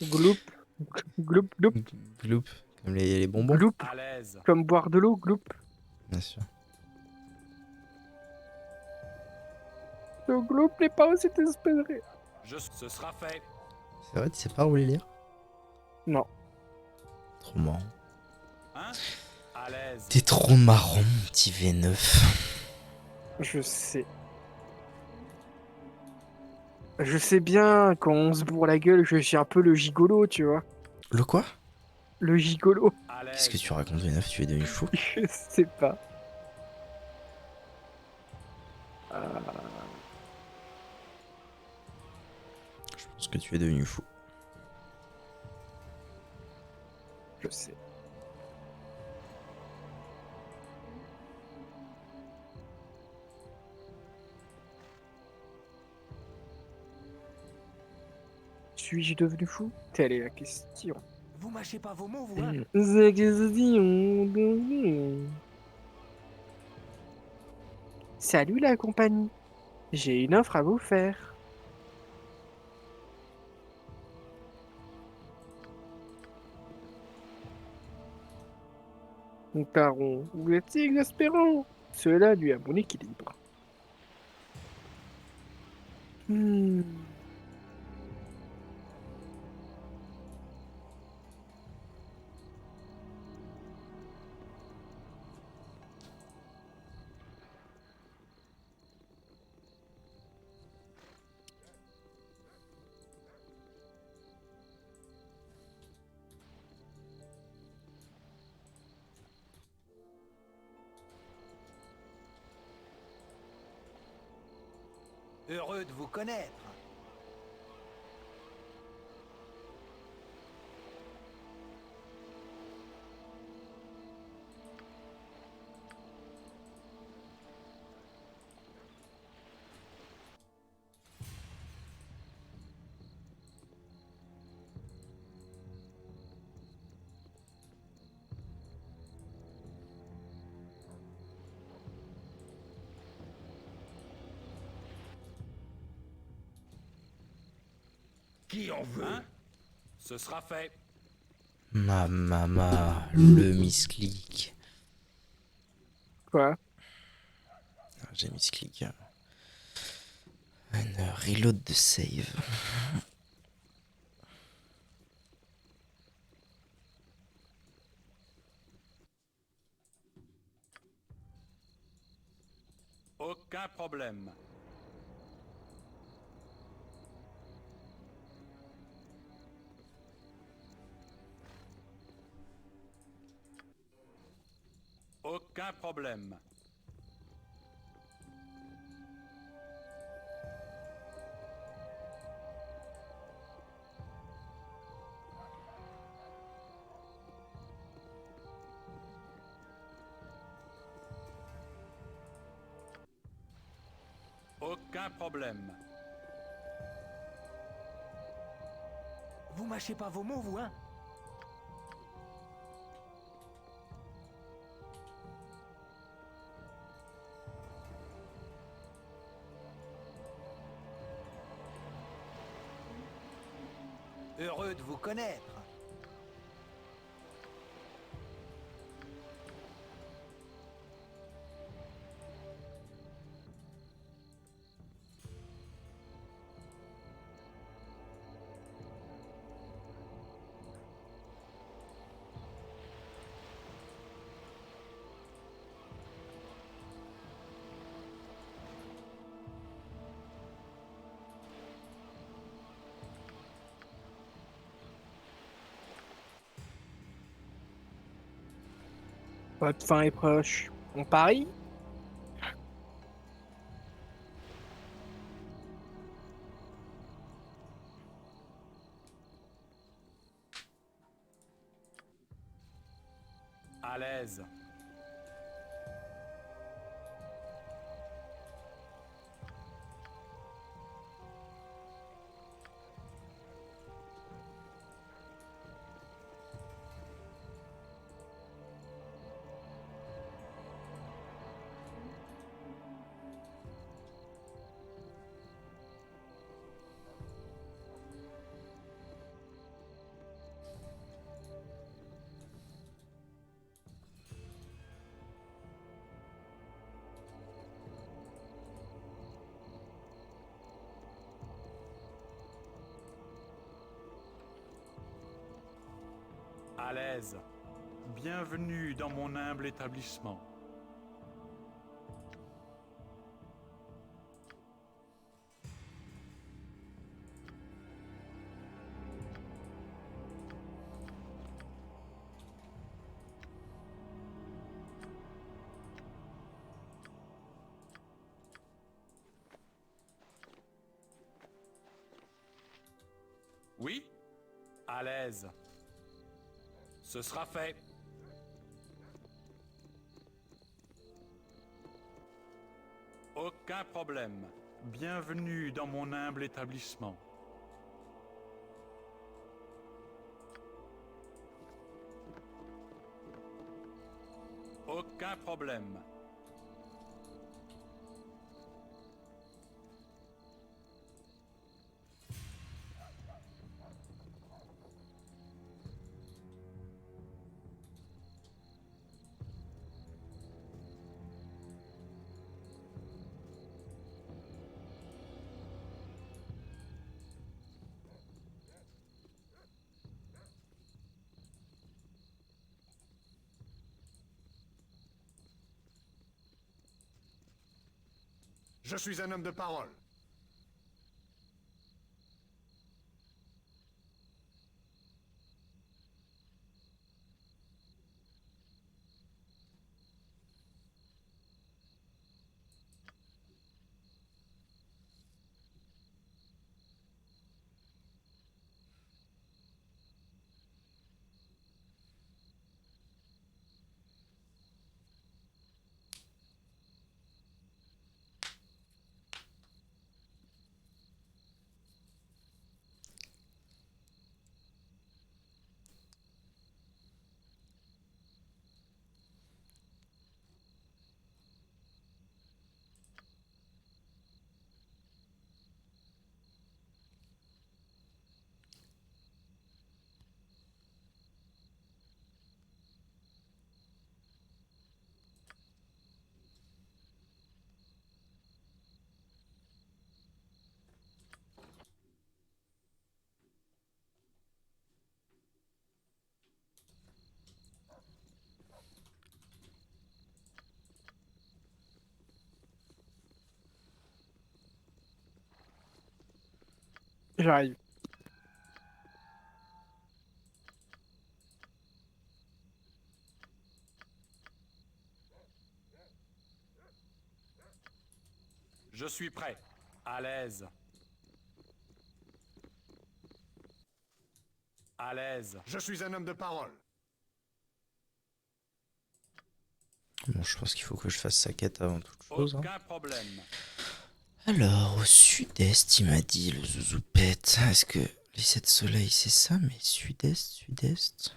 Gloup. Gloup, gloup. Gloop, comme les bonbons. Gloup. À l'aise. Comme boire de l'eau, gloup. Bien sûr. Le gloup n'est pas aussi désespéré. Ce sera fait. C'est vrai, tu sais pas rouler l'air? Non. Trop marrant. Hein? À l'aise. T'es trop marrant, mon petit V9. Je sais. Je sais bien, quand on se bourre la gueule, je suis un peu le gigolo, tu vois. Le quoi? Le gigolo. À l'aise. Qu'est-ce que tu racontes, V9? Tu es devenu fou? Je sais pas. Je pense que tu es devenu fou. Je sais. Suis-je devenu fou? Telle est la question. Vous mâchez pas vos mots, vous, hein? C'est la question. Salut la compagnie. J'ai une offre à vous faire. Taron, vous êtes si exaspérant. Cela lui a mon équilibre. Hmm. Heureux de vous connaître. Qui en veut? Hein? Ce sera fait. Mama, le misclick. Quoi? J'ai misclick. Un reload de save. Aucun problème. Aucun problème. Aucun problème. Vous mâchez pas vos mots, vous, hein? Heureux de vous connaître. Votre fin est proche. On parie? À l'aise. À l'aise. Bienvenue dans mon humble établissement. Oui? À l'aise. Ce sera fait. Aucun problème. Bienvenue dans mon humble établissement. Aucun problème. Je suis un homme de parole. J'arrive. Je suis prêt. À l'aise. À l'aise. Je suis un homme de parole. Bon, je pense qu'il faut que je fasse sa quête avant toute chose. Hein. Aucun problème. Alors, au sud-est, il m'a dit le zouzoupette. Est-ce que les 7 soleils, c'est ça? Mais sud-est, sud-est.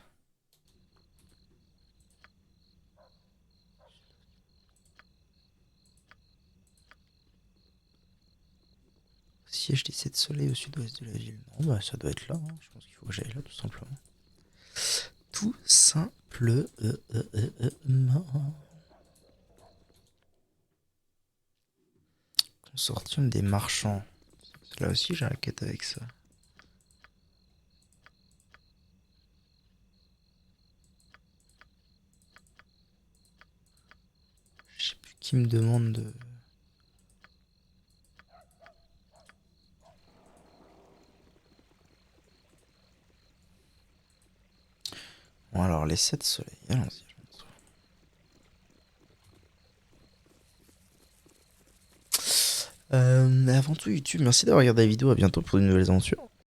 Siège des 7 soleils au sud-ouest de la ville. Non, bah ça doit être là. Hein. Je pense qu'il faut que j'aille là, tout simplement. Tout simplement. Consortium des marchands. Là aussi, j'ai la quête avec ça. Je sais plus qui me demande de... Bon alors, les 7 soleils, allons-y. Mais avant tout YouTube, merci d'avoir regardé la vidéo, à bientôt pour de nouvelles aventures.